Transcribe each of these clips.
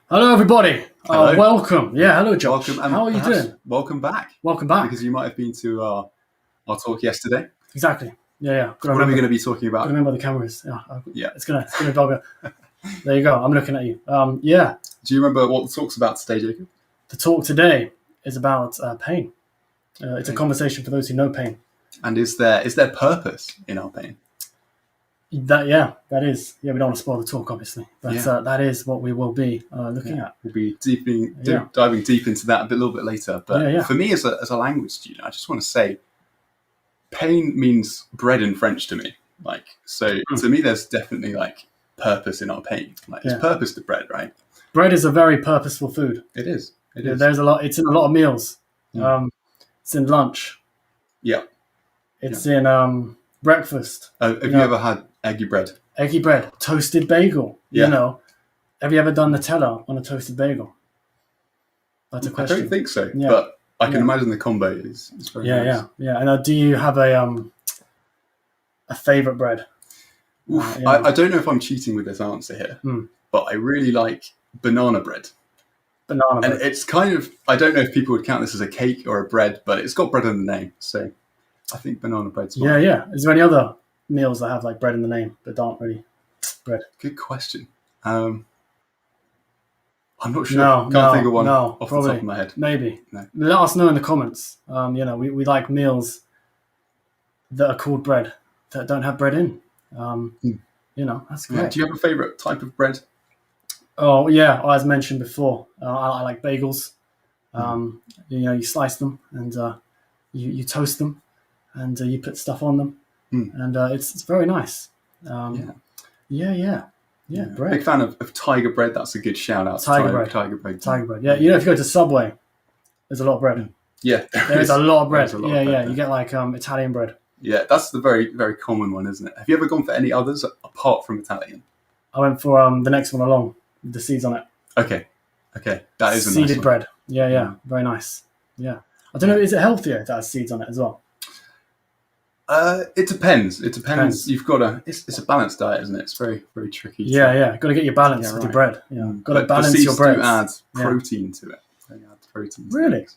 Hello, everybody. Hello. Welcome. Yeah, hello, Josh. Welcome, and How are you perhaps doing? welcome back, Welcome back. because you might have been to our talk yesterday. Exactly. Yeah. What are we going to be talking Gotta about? remember the cameras. Yeah. It's gonna bugger. There you go. I'm looking at you. Yeah. Do you remember what the talk's about today, Jacob? The talk today is about pain. It's a Okay. conversation for those who know pain. And is there purpose in our pain? That is. Yeah, we don't want to spoil the talk, obviously, but that is what we will be looking at. We'll be diving deep into that a little bit later. But for me, as a language student, I just want to say, pain means bread in French to me. To me, there's definitely purpose in our pain. There's purpose to bread, right? Bread is a very purposeful food. It is. There's a lot. It's in a lot of meals. It's in lunch. Yeah. It's in breakfast. Have you ever had eggy bread? Eggy bread, toasted bagel. Yeah. Have you ever done Nutella on a toasted bagel? That's a question. I don't think so, but I can imagine the combo is very nice. Yeah. And do you have a favorite bread? I don't know if I'm cheating with this answer here, but I really like banana bread. Banana bread. And it's kind of, I don't know if people would count this as a cake or a bread, but it's got bread in the name. So I think banana bread's fine. Yeah. Is there any other meals that have bread in the name but aren't really bread? Good question. I'm not sure. Can't think of one off the top of my head. Maybe. No. Let us know in the comments. We like meals that are called bread that don't have bread in. That's great. Do you have a favourite type of bread? Oh yeah, as mentioned before, I like bagels. You slice them and you toast them, and you put stuff on them, and it's very nice. Bread. Big fan of Tiger bread. That's a good shout out. Tiger bread. Yeah, if you go to Subway, there's a lot of bread. Yeah, there's a lot of bread. You get Italian bread. Yeah, that's the very, very common one, isn't it? Have you ever gone for any others apart from Italian? I went for the next one along with the seeds on it. Okay, that is a seeded nice one. bread. Yeah, very nice. Yeah, I don't know. Is it healthier to have seeds on it as well? It depends. You've got to. It's a balanced diet, isn't it? It's very, very tricky. Got to get your balance with your bread. Yeah, got to balance your bread. The seeds do add protein to it. They add protein. Really?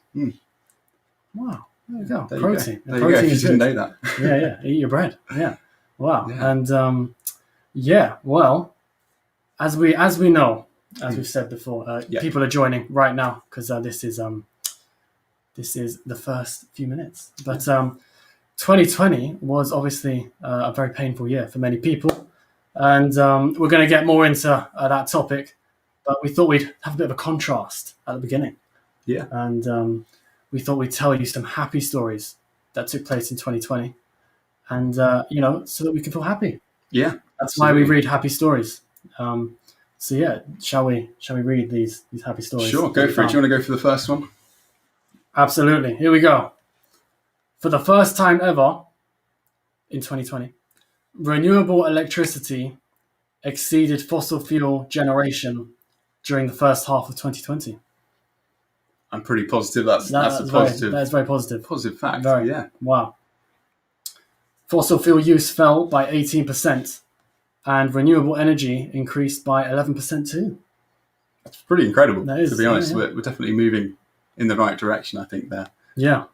Wow. There you go. Protein. There you go. If you didn't know that. Yeah. Eat your bread. Yeah. Wow. Yeah. And well, as we know, as we've said before, people are joining right now because this is the first few minutes. But 2020 was obviously a very painful year for many people, and we're going to get more into that topic. But we thought we'd have a bit of a contrast at the beginning. Yeah. And we thought we'd tell you some happy stories that took place in 2020, and so that we can feel happy. Yeah, that's why we read happy stories. Shall we read these happy stories? Sure, go for it. Do you want to go for the first one? Absolutely. Here we go. For the first time ever in 2020, renewable electricity exceeded fossil fuel generation during the first half of 2020. I'm pretty positive that's a positive. That's very positive. Positive fact. Yeah. Wow. Fossil fuel use fell by 18%, and renewable energy increased by 11% too. That's pretty incredible. To be honest, we're definitely moving in the right direction. I think there. Yeah.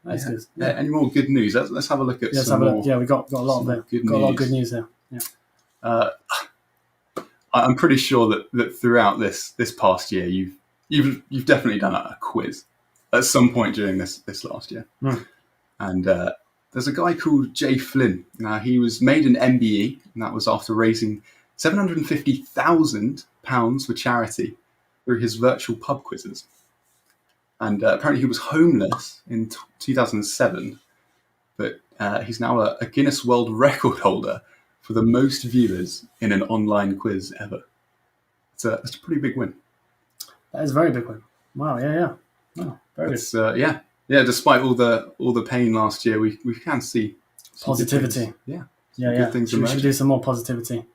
That's good. Yeah. Any more good news? Let's have a look at some more. Yeah, we got a lot of it. Got a lot of good news there. Yeah. I'm pretty sure that throughout this past year, you've definitely done a quiz at some point during this last year. And there's a guy called Jay Flynn. Now, he was made an MBE, and that was after raising £750,000 for charity through his virtual pub quizzes. And apparently he was homeless in 2007, but he's now a Guinness World Record holder for the most viewers in an online quiz ever. It's a pretty big win. That is a very big one. Wow, yeah. Oh, very good. Yeah. Despite all the pain last year, we can see positivity. Yeah. Good things we should do some more positivity.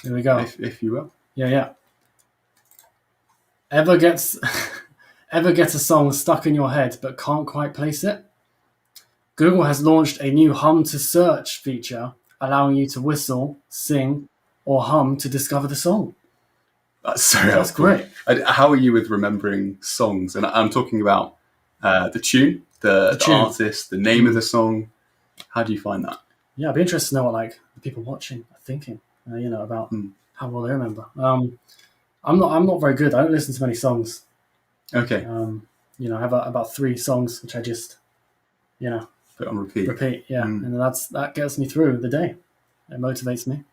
Here we go. If you will. Yeah. Ever gets a song stuck in your head but can't quite place it? Google has launched a new hum to search feature, allowing you to whistle, sing, or hum to discover the song. That's so helpful. That's great. How are you with remembering songs? And I'm talking about the tune, the artist, the name of the song. How do you find that? Yeah, I'd be interested to know what like the people watching are thinking. About how well they remember. I'm not very good. I don't listen to many songs. Okay. I have about 3 songs which I just, put on repeat. Repeat, yeah, and that gets me through the day. It motivates me.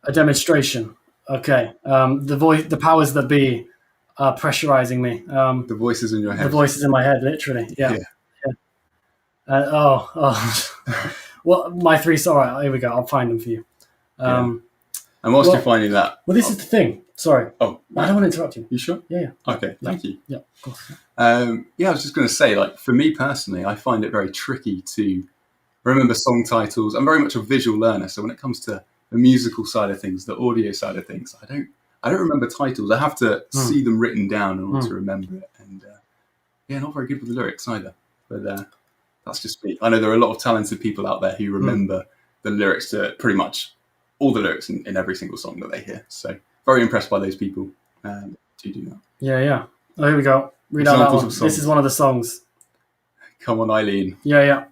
A demonstration. Okay. The powers that be are pressurizing me. The voices in your head. The voices in my head, literally. Yeah. Well, my 3 songs. All right, here we go. I'll find them for you. And whilst you're finding that, well, this is the thing. Sorry. Oh, I don't want to interrupt you. You sure? Yeah. Okay. Thank you. Yeah, of course. I was just going to say, like, for me personally, I find it very tricky to remember song titles. I'm very much a visual learner, so when it comes to the musical side of things, the audio side of things, I don't remember titles. I have to see them written down in order to remember it, and not very good with the lyrics either. But that's just me. I know there are a lot of talented people out there who remember the lyrics to pretty much all the lyrics in every single song that they hear. So very impressed by those people who do that. Yeah. Oh, here we go. Read out that one. This is one of the songs. Come on, Eileen. Yeah.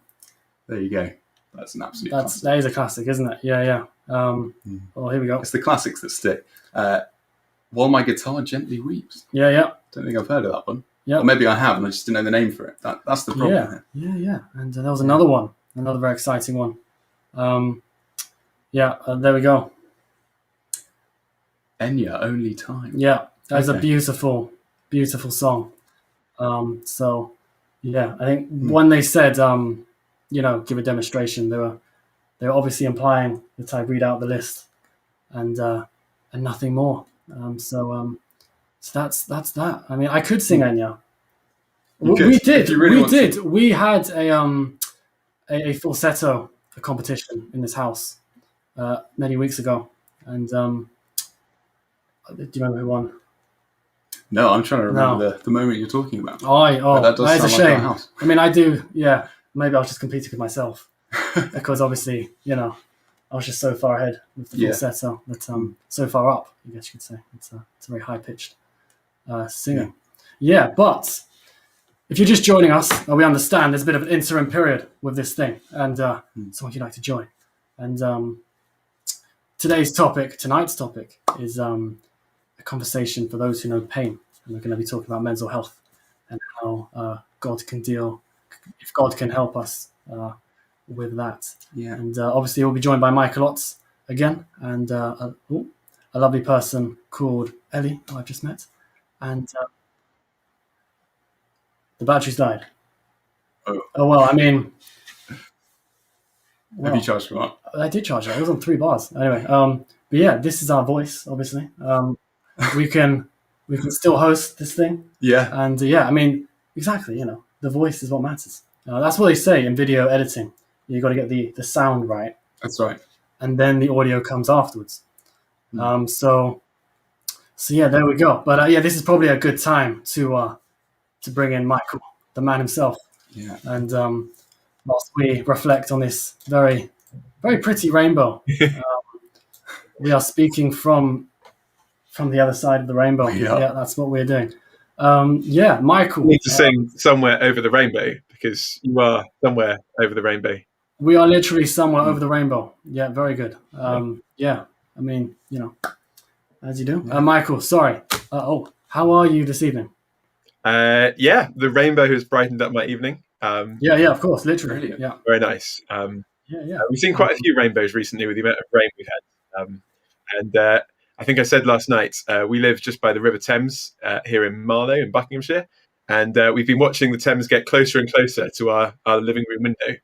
There you go. That's an absolute classic. That is a classic, isn't it? Yeah. Well, here we go. It's the classics that stick. While My Guitar Gently Weeps. Yeah. Don't think I've heard of that one. Yeah. Or maybe I have, and I just didn't know the name for it. That's the problem. Yeah. And there was another one. Another very exciting one. There we go. Enya, Only Time. Yeah, that's a beautiful, beautiful song. I think when they said, give a demonstration, they were obviously implying that I read out the list and nothing more. So that's that. I mean, I could sing Enya. We did. We had a falsetto competition in this house many weeks ago, and do you remember who won? No, I'm trying to remember the moment you're talking about. That is a shame. Like I mean, I do. Yeah, maybe I was just competing with myself because obviously, I was just so far ahead with the falsetto, but so far up, I guess you could say. It's a very high pitched singer. Yeah, but if you're just joining us, we understand there's a bit of an interim period with this thing, and someone you'd like to join. And tonight's topic is a conversation for those who know pain, and we're going to be talking about mental health and how God can help us with that. Yeah. And obviously we'll be joined by Michael Otts again, and a lovely person called Ellidh, who I've just met, and the battery's died. Oh well, I mean, have you charged them up? I did charge it. It was on 3 bars. Anyway, but yeah, this is our voice, obviously. We can still host this thing. Yeah. And I mean, exactly, the voice is what matters. That's what they say in video editing. You've got to get the sound right. That's right. And then the audio comes afterwards. So yeah, there we go. But this is probably a good time to bring in Michael, the man himself. Yeah. And whilst we reflect on this very, very pretty rainbow, we are speaking from the other side of the rainbow. Yeah, that's what we're doing. Michael. You need to sing Somewhere Over the Rainbow, because you are somewhere over the rainbow. We are literally somewhere over the rainbow. Yeah, very good. I mean, as you do. Michael, sorry. How are you this evening? The rainbow has brightened up my evening. Of course, literally. Yeah. Very nice. We've seen quite a few rainbows recently with the amount of rain we've had. I think I said last night, we live just by the River Thames here in Marlow in Buckinghamshire. And we've been watching the Thames get closer and closer to our living room window.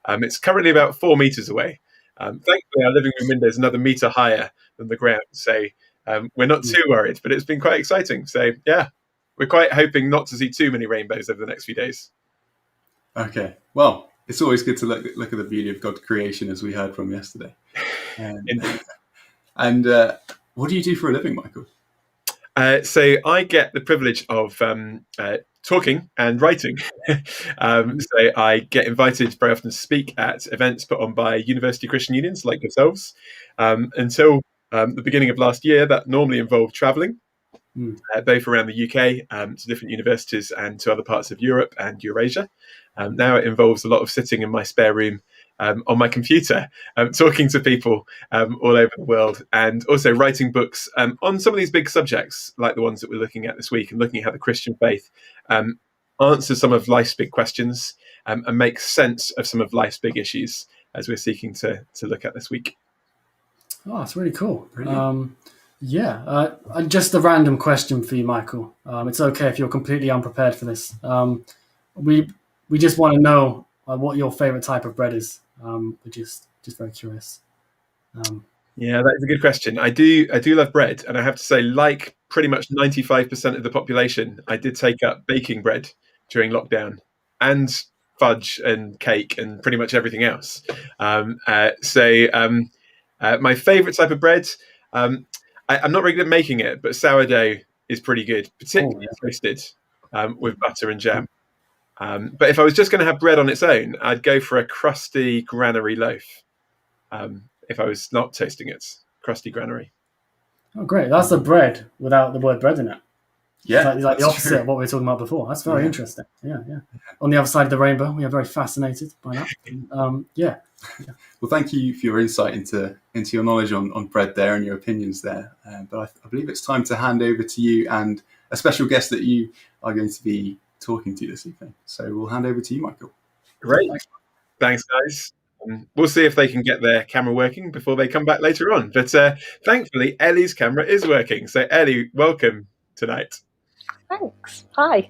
It's currently about 4 meters away. Thankfully, our living room window is another meter higher than the ground. So we're not too worried, but it's been quite exciting. So, yeah, we're quite hoping not to see too many rainbows over the next few days. Okay. Well, it's always good to look at the beauty of God's creation, as we heard from yesterday. And what do you do for a living, Michael? So I get the privilege of talking and writing. So I get invited very often to speak at events put on by university Christian unions like yourselves. Until the beginning of last year, that normally involved traveling, both around the UK, to different universities and to other parts of Europe and Eurasia. Now it involves a lot of sitting in my spare room on my computer, talking to people all over the world, and also writing books on some of these big subjects, like the ones that we're looking at this week, and looking at how the Christian faith answers some of life's big questions and makes sense of some of life's big issues, as we're seeking to look at this week. Oh, it's really cool. Just a random question for you, Michael. It's okay if you're completely unprepared for this. We just want to know what your favorite type of bread is. We're just very curious. Yeah, that is a good question. I do love bread, and I have to say, like pretty much 95% of the population, I did take up baking bread during lockdown, and fudge and cake and pretty much everything else. My favorite type of bread, I'm not really good at making it, but sourdough is pretty good, particularly toasted with butter and jam. But if I was just going to have bread on its own, I'd go for a crusty granary loaf. If I was not toasting it, crusty granary. Oh, great. That's the bread without the word bread in it. Yeah. It's like the opposite of what we were talking about before. That's very interesting. Yeah. On the other side of the rainbow, we are very fascinated by that. Well, thank you for your insight into your knowledge on bread there and your opinions there. But I believe it's time to hand over to you and a special guest that you are going to be talking to this evening. So we'll hand over to you, Michael. Great. Thanks, guys. We'll see if they can get their camera working before they come back later on. But thankfully, Ellie's camera is working. So Ellidh, welcome tonight. Thanks. Hi.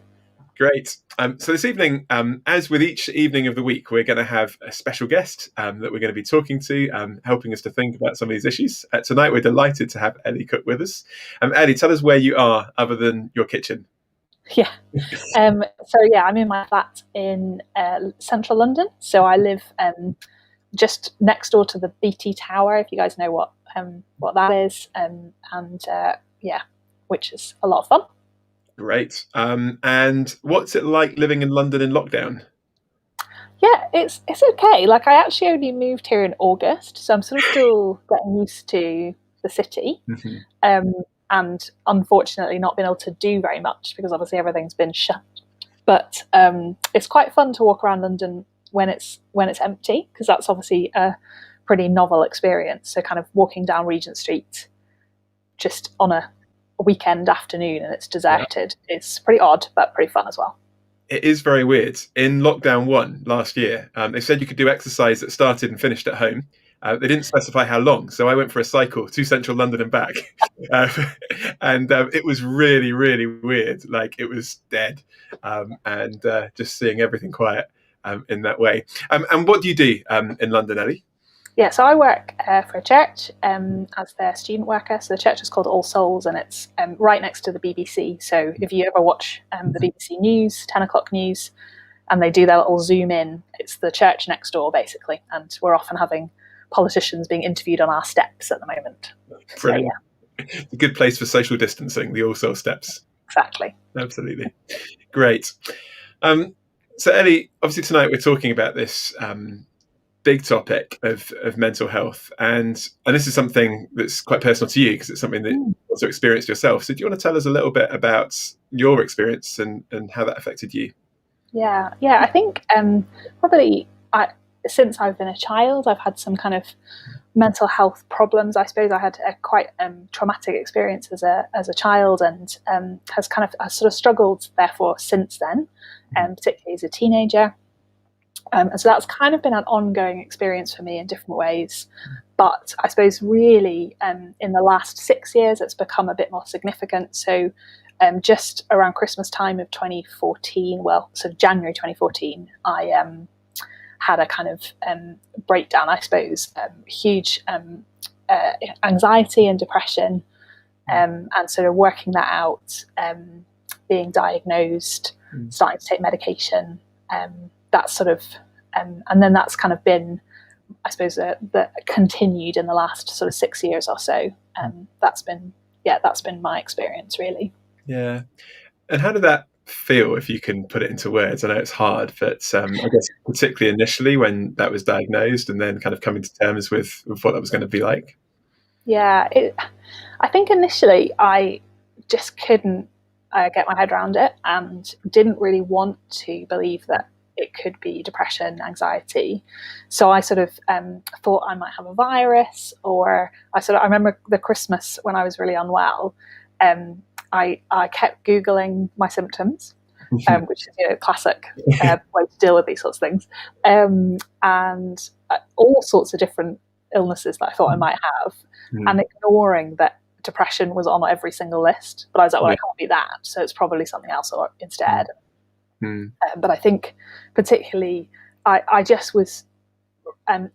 Great. So this evening, as with each evening of the week, we're going to have a special guest that we're going to be talking to, helping us to think about some of these issues. Tonight, we're delighted to have Ellidh Cook with us. Ellidh, tell us where you are other than your kitchen. Yeah. I'm in my flat in central London. So I live just next door to the BT Tower, if you guys know what that is, which is a lot of fun. Great. And what's it like living in London in lockdown? Yeah, it's okay. Like, I actually only moved here in August, so I'm sort of still getting used to the city, and unfortunately not been able to do very much because obviously everything's been shut. But it's quite fun to walk around London when it's empty, because that's obviously a pretty novel experience. So kind of walking down Regent Street just on a weekend afternoon and it's deserted is pretty odd, but pretty fun as well. It is very weird. In lockdown 1 last year, they said you could do exercise that started and finished at home. They didn't specify how long, so I went for a cycle to central London and back. And it was really, really weird. Like, it was dead, and just seeing everything quiet in that way. And what do you do in London, Ellidh? Yeah, so I work for a church as their student worker. So the church is called All Souls, and it's right next to the BBC. So if you ever watch the BBC News, 10 o'clock news, and they do their little zoom in, it's the church next door, basically. And we're often having politicians being interviewed on our steps at the moment. Brilliant. So, yeah. A good place for social distancing, the All Souls steps. Exactly. Absolutely. Great. So Ellidh, obviously tonight we're talking about this big topic of mental health, and this is something that's quite personal to you because it's something that you also experienced yourself. So do you want to tell us a little bit about your experience and how that affected you? Yeah, I think probably since I've been a child, I've had some kind of mental health problems. I suppose I had a quite traumatic experience as a child, and has sort of struggled therefore since then, particularly as a teenager. And so that's kind of been an ongoing experience for me in different ways. But I suppose really in the last 6 years, it's become a bit more significant. So just around Christmas time of 2014, so January 2014, I had a kind of breakdown, I suppose, huge anxiety and depression, and sort of working that out, being diagnosed, starting to take medication, that sort of, and then that's kind of been, I suppose, that continued in the last sort of 6 years or so. That's been my experience, really. Yeah. And how did that feel, if you can put it into words? I know it's hard, but I guess particularly initially when that was diagnosed and then kind of coming to terms with what that was going to be like. Yeah, I think initially I just couldn't get my head around it and didn't really want to believe that it could be depression, anxiety. So I sort of thought I might have a virus, or I remember the Christmas when I was really unwell. I kept Googling my symptoms, which is a classic way to deal with these sorts of things, and all sorts of different illnesses that I thought I might have, and ignoring that depression was on every single list. But I was like, well, it can't be that, so it's probably something else instead. But I think particularly I just was kind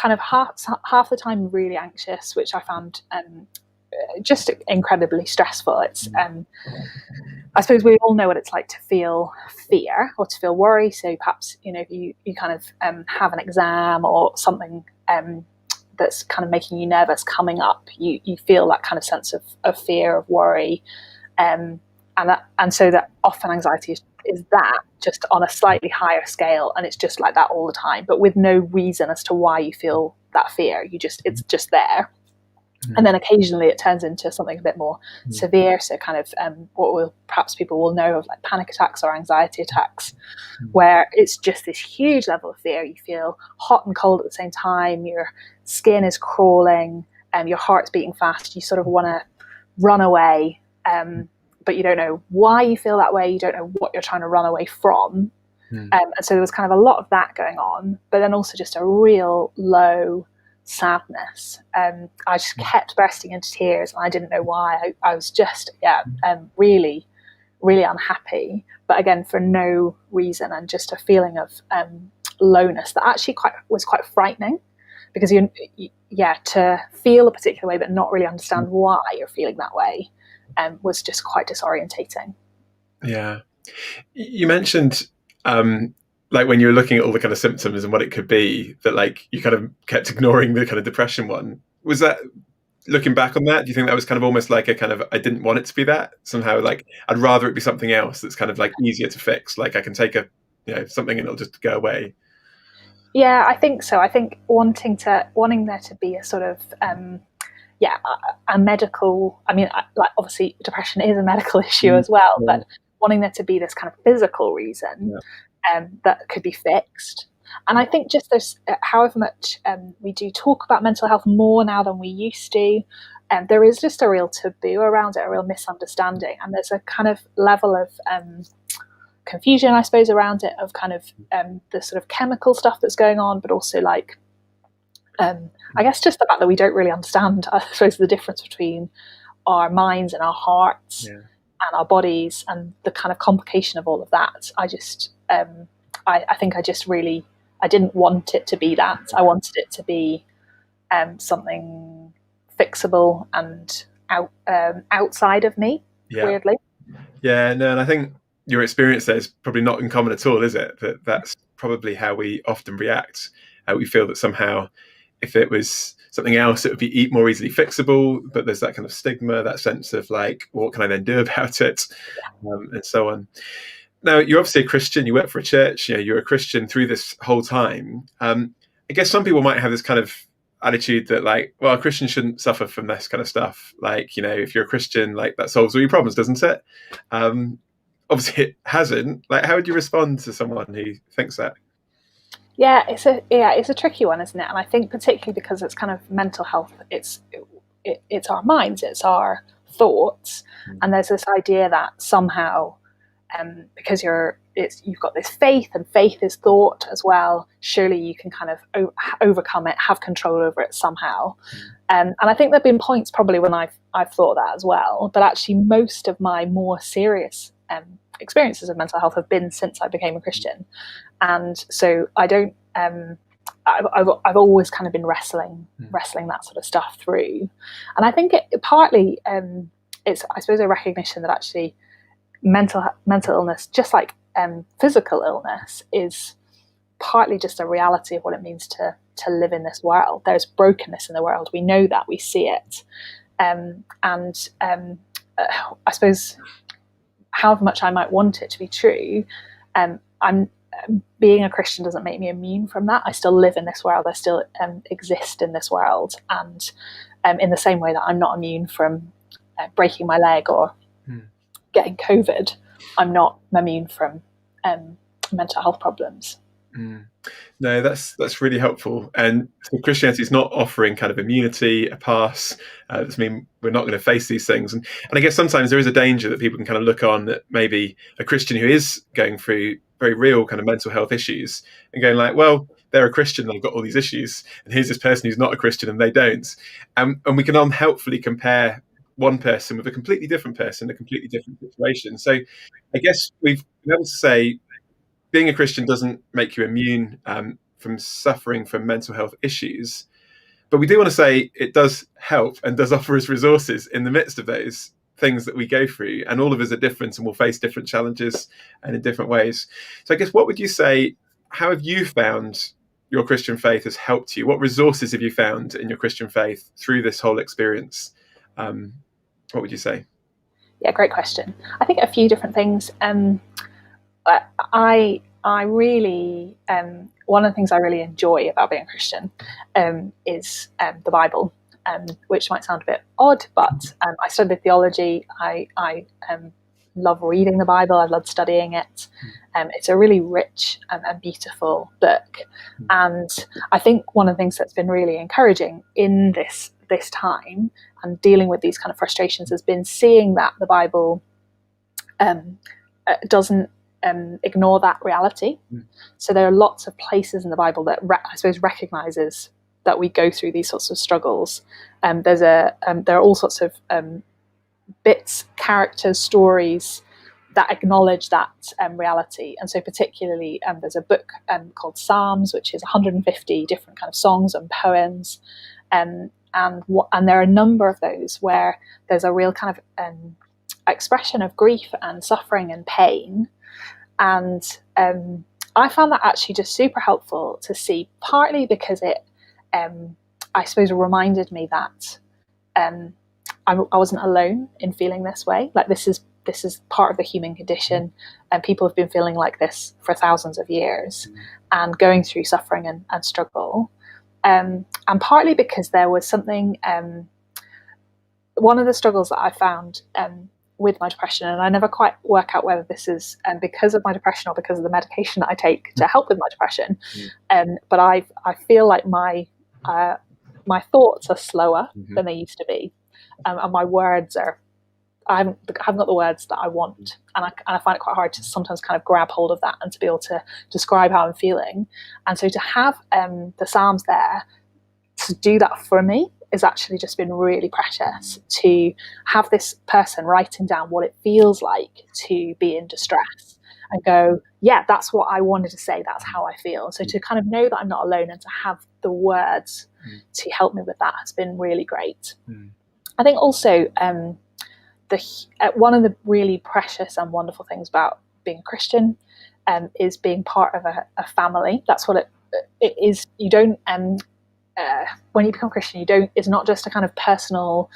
of half the time really anxious, which I found just incredibly stressful. It's I suppose we all know what it's like to feel fear or to feel worry. So perhaps you kind of have an exam or something that's kind of making you nervous coming up. You feel that kind of sense of fear, of worry, and so that often anxiety is that, just on a slightly higher scale, and it's just like that all the time, but with no reason as to why you feel that fear. It's just there. And then occasionally it turns into something a bit more severe. So kind of perhaps people will know of, like panic attacks or anxiety attacks, where it's just this huge level of fear. You feel hot and cold at the same time. Your skin is crawling, your heart's beating fast. You sort of want to run away, but you don't know why you feel that way. You don't know what you're trying to run away from. And so there was kind of a lot of that going on, but then also just a real low sadness. I just kept bursting into tears, and I didn't know why. I was just really, really unhappy, but again for no reason, and just a feeling of lowness that actually was quite frightening, because to feel a particular way but not really understand why you're feeling that way was just quite disorientating. Yeah, you mentioned like when you were looking at all the kind of symptoms and what it could be, that like you kind of kept ignoring the kind of depression one. Was that, looking back on that, do you think that was kind of almost like a kind of, I didn't want it to be that somehow, like I'd rather it be something else that's kind of like easier to fix, like I can take something and it'll just go away? Yeah, I think so. I think wanting there to be a sort of a medical, I mean, like obviously depression is a medical issue as well, but wanting there to be this kind of physical reason that could be fixed. And I think just there's, however much we do talk about mental health more now than we used to, there is just a real taboo around it, a real misunderstanding. And there's a kind of level of confusion, I suppose, around it, of kind of the sort of chemical stuff that's going on, but also like, I guess just the fact that we don't really understand, I suppose, the difference between our minds and our hearts and our bodies, and the kind of complication of all of that. I just, I think I just really, I didn't want it to be that. I wanted it to be something fixable and outside of me, weirdly. Yeah, no, and I think your experience there is probably not uncommon at all, is it? That's probably how we often react. We feel that somehow if it was something else, it would be more easily fixable, but there's that kind of stigma, that sense of like, what can I then do about it? And so on. Now, you're obviously a Christian, you work for a church, you're a Christian through this whole time. I guess some people might have this kind of attitude that like, well, Christians shouldn't suffer from this kind of stuff. Like, if you're a Christian, like that solves all your problems, doesn't it? Obviously it hasn't. Like, how would you respond to someone who thinks that? Yeah, it's a tricky one, isn't it? And I think particularly because it's kind of mental health, it's our minds, it's our thoughts, and there's this idea that somehow, because you've got this faith, and faith is thought as well, surely you can kind of overcome it, have control over it somehow. And I think there've been points probably when I've thought that as well, but actually most of my more serious experiences of mental health have been since I became a Christian. And so I don't, I've always kind of been wrestling that sort of stuff through. And I think it partly, it's, I suppose, a recognition that actually mental illness, just like physical illness, is partly just a reality of what it means to live in this world. There's brokenness in the world. We know that, we see it. And I suppose, however much I might want it to be true, being a Christian doesn't make me immune from that. I still live in this world. I still exist in this world, and in the same way that I'm not immune from breaking my leg or getting COVID, I'm not immune from mental health problems. No, that's really helpful. And so Christianity is not offering kind of immunity, a pass. Doesn't mean we're not going to face these things. And I guess sometimes there is a danger that people can kind of look on at maybe a Christian who is going through very real kind of mental health issues and going like, well, they're a Christian, they've got all these issues, and here's this person who's not a Christian and they don't. And we can unhelpfully compare one person with a completely different person, a completely different situation. So I guess we've been able to say being a Christian doesn't make you immune from suffering from mental health issues. But we do want to say it does help and does offer us resources in the midst of those things that we go through. And all of us are different and will face different challenges and in different ways. So I guess what would you say, how have you found your Christian faith has helped you? What resources have you found in your Christian faith through this whole experience? What would you say? Yeah, great question. I think a few different things. I really, one of the things I really enjoy about being a Christian is the Bible, which might sound a bit odd, but I studied theology. I love reading the Bible. I love studying it. It's a really rich and beautiful book. And I think one of the things that's been really encouraging in this time and dealing with these kind of frustrations has been seeing that the Bible doesn't ignore that reality. So there are lots of places in the Bible that I suppose recognizes that we go through these sorts of struggles. There are all sorts of bits, characters, stories that acknowledge that reality. And so particularly there's a book called Psalms, which is 150 different kind of songs and poems. And there are a number of those where there's a real kind of expression of grief and suffering and pain. And I found that actually just super helpful to see, partly because it, I suppose, reminded me that I wasn't alone in feeling this way. Like this is part of the human condition, and people have been feeling like this for thousands of years and going through suffering and struggle. And partly because there was something, one of the struggles that I found with my depression, and I never quite work out whether this is because of my depression or because of the medication that I take to help with my depression. But I feel like my thoughts are slower than they used to be, and my words are, I haven't got the words that I want, and I find it quite hard to sometimes kind of grab hold of that and to be able to describe how I'm feeling. And so to have the Psalms there to do that for me has actually just been really precious, to have this person writing down what it feels like to be in distress and go, yeah, that's what I wanted to say, that's how I feel. So to kind of know that I'm not alone and to have the words to help me with that has been really great. I think also one of the really precious and wonderful things about being a Christian is being part of a family. That's what it is. You don't when you become Christian, it's not just a kind of personal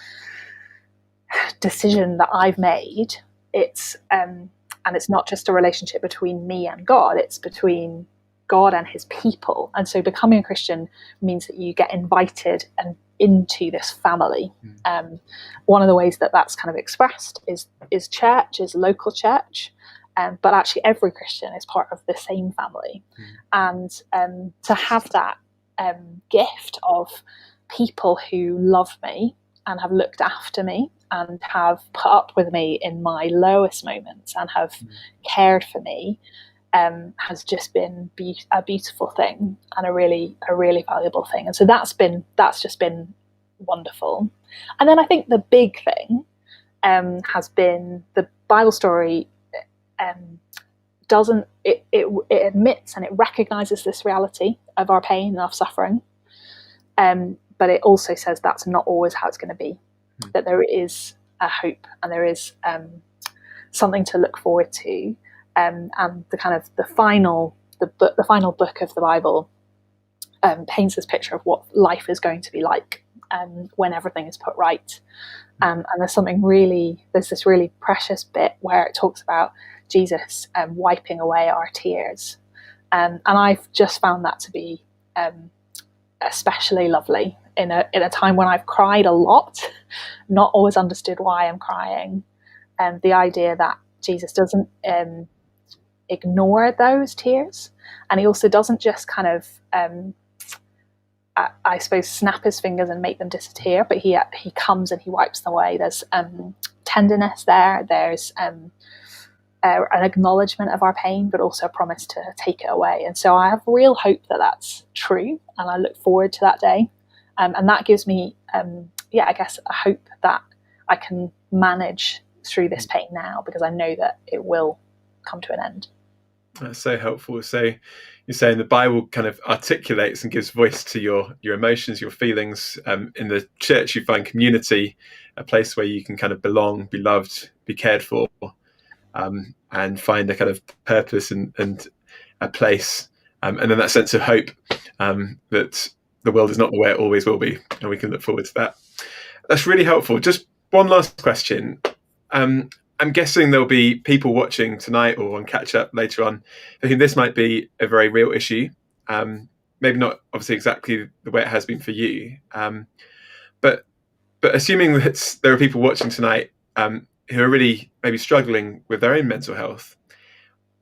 decision that I've made. It's and it's not just a relationship between me and God. It's between God and his people. And so becoming a Christian means that you get invited and into this family. One of the ways that that's kind of expressed is church, is local church. But actually every Christian is part of the same family. And to have that gift of people who love me and have looked after me and have put up with me in my lowest moments and have cared for me has just been a beautiful thing and a really valuable thing. And so that's just been wonderful. And then I think the big thing has been the Bible story it admits and it recognizes this reality of our pain and our suffering, but it also says that's not always how it's going to be, that there is a hope and there is something to look forward to, and the final book of the Bible paints this picture of what life is going to be like when everything is put right. And there's this really precious bit where it talks about Jesus wiping away our tears. And I've just found that to be especially lovely in a time when I've cried a lot, not always understood why I'm crying, and the idea that Jesus doesn't ignore those tears, and he also doesn't just kind of I suppose snap his fingers and make them disappear, but he comes and he wipes them away. There's tenderness there. There's an acknowledgement of our pain, but also a promise to take it away. And so I have real hope that that's true, and I look forward to that day. And that gives me, I guess, a hope that I can manage through this pain now, because I know that it will come to an end. That's so helpful. So you're saying the Bible kind of articulates and gives voice to your emotions, your feelings. In the church, you find community, a place where you can kind of belong, be loved, be cared for, and find a kind of purpose and a place. And then that sense of hope that the world is not the way it always will be, and we can look forward to that. That's really helpful. Just one last question. I'm guessing there'll be people watching tonight or on catch up later on for whom this might be a very real issue. Maybe not obviously exactly the way it has been for you. But assuming that there are people watching tonight who are really maybe struggling with their own mental health,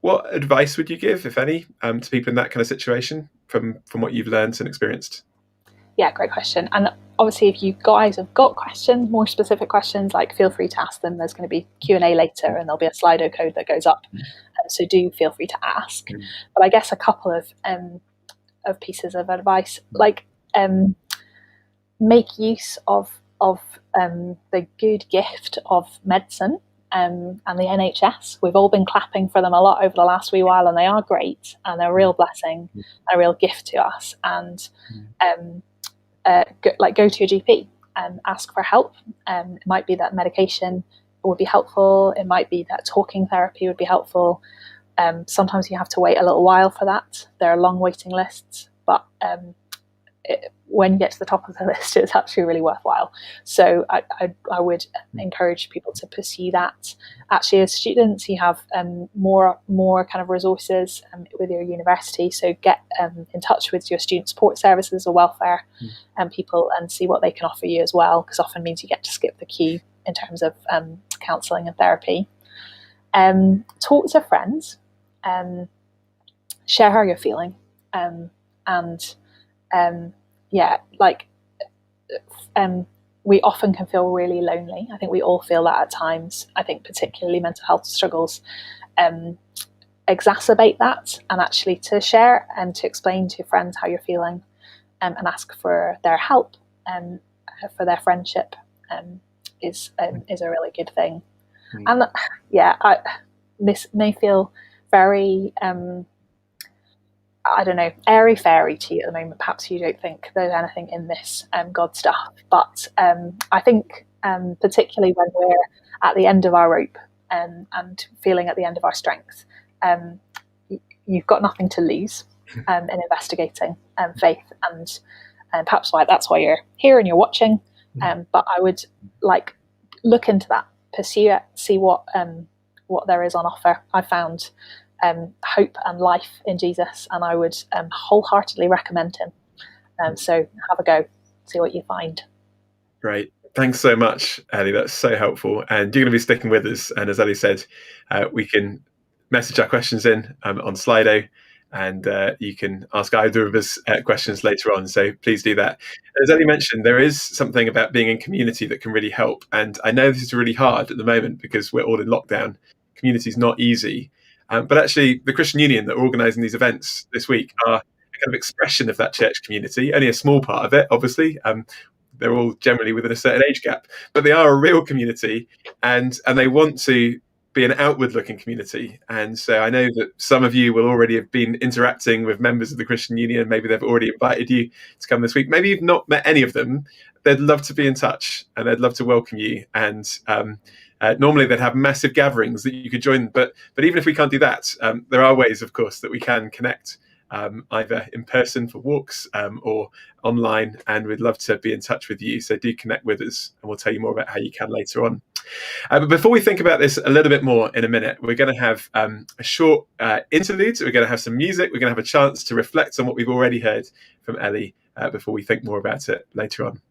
what advice would you give, if any, to people in that kind of situation from what you've learned and experienced? Yeah, great question. And obviously, if you guys have got questions, more specific questions, like feel free to ask them. There's going to be Q&A later, and there'll be a Slido code that goes up. So do feel free to ask. But I guess a couple of pieces of advice, like make use of the good gift of medicine and the NHS. We've all been clapping for them a lot over the last wee while, and they are great, and they're a real blessing, a real gift to us. And go to your GP and ask for help. It might be that medication would be helpful. It might be that talking therapy would be helpful. Sometimes you have to wait a little while for that. There are long waiting lists, but when you get to the top of the list, it's actually really worthwhile. So I would encourage people to pursue that. Actually, as students, you have more kind of resources with your university. So get in touch with your student support services or welfare people and see what they can offer you as well, because often means you get to skip the queue in terms of counselling and therapy. Talk to friends, share how you're feeling, we often can feel really lonely. I think we all feel that at times. I think particularly mental health struggles exacerbate that, and actually to share and to explain to your friends how you're feeling and ask for their help and for their friendship is a really good thing. And this may feel very I don't know, airy-fairy to you at the moment. Perhaps you don't think there's anything in this God stuff. But I think particularly when we're at the end of our rope and feeling at the end of our strength, you've got nothing to lose in investigating faith. And perhaps that's why you're here and you're watching. But I would look into that, pursue it, see what there is on offer. I found hope and life in Jesus, and I would wholeheartedly recommend him. So have a go, see what you find. Great. Thanks so much, Ellidh. That's so helpful. And you're going to be sticking with us. And as Ellidh said, we can message our questions in on Slido, and you can ask either of us questions later on. So please do that. As Ellidh mentioned, there is something about being in community that can really help. And I know this is really hard at the moment because we're all in lockdown. Community is not easy. But actually, the Christian Union that are organising these events this week are a kind of expression of that church community. Only a small part of it, obviously. They're all generally within a certain age gap, but they are a real community, and they want to be an outward-looking community. And so I know that some of you will already have been interacting with members of the Christian Union. Maybe they've already invited you to come this week. Maybe you've not met any of them. They'd love to be in touch, and they'd love to welcome you. And normally they'd have massive gatherings that you could join, but even if we can't do that, there are ways, of course, that we can connect either in person for walks or online, and we'd love to be in touch with you. So do connect with us, and we'll tell you more about how you can later on. But before we think about this a little bit more in a minute, we're going to have a short interlude. We're going to have some music. We're going to have a chance to reflect on what we've already heard from Ellidh before we think more about it later on.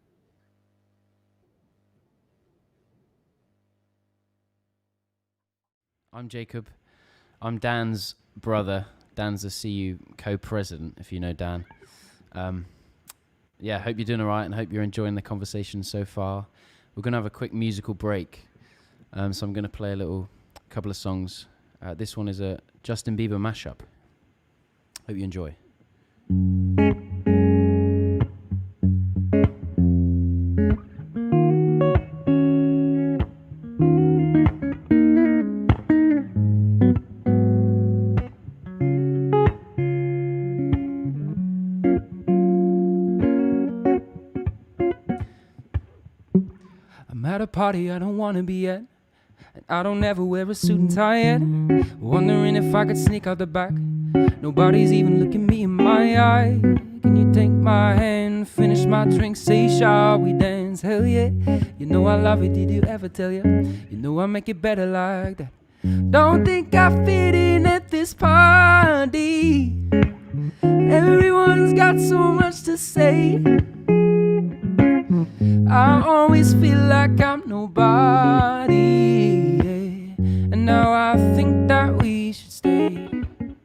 I'm Jacob. I'm Dan's brother. Dan's the CU co-president, if you know Dan. Yeah, hope you're doing all right and hope you're enjoying the conversation so far. We're going to have a quick musical break. So I'm going to play a couple of songs. This one is a Justin Bieber mashup. Hope you enjoy. I'm at a party I don't want to be at, and I don't ever wear a suit and tie yet. Wondering if I could sneak out the back. Nobody's even looking me in my eye. Can you take my hand, finish my drink, say shall we dance? Hell yeah, you know I love it, did you ever tell you? You know I make it better like that. Don't think I fit in at this party. Everyone's got so much to say. I always feel like I'm nobody, yeah. And now I think that we should stay.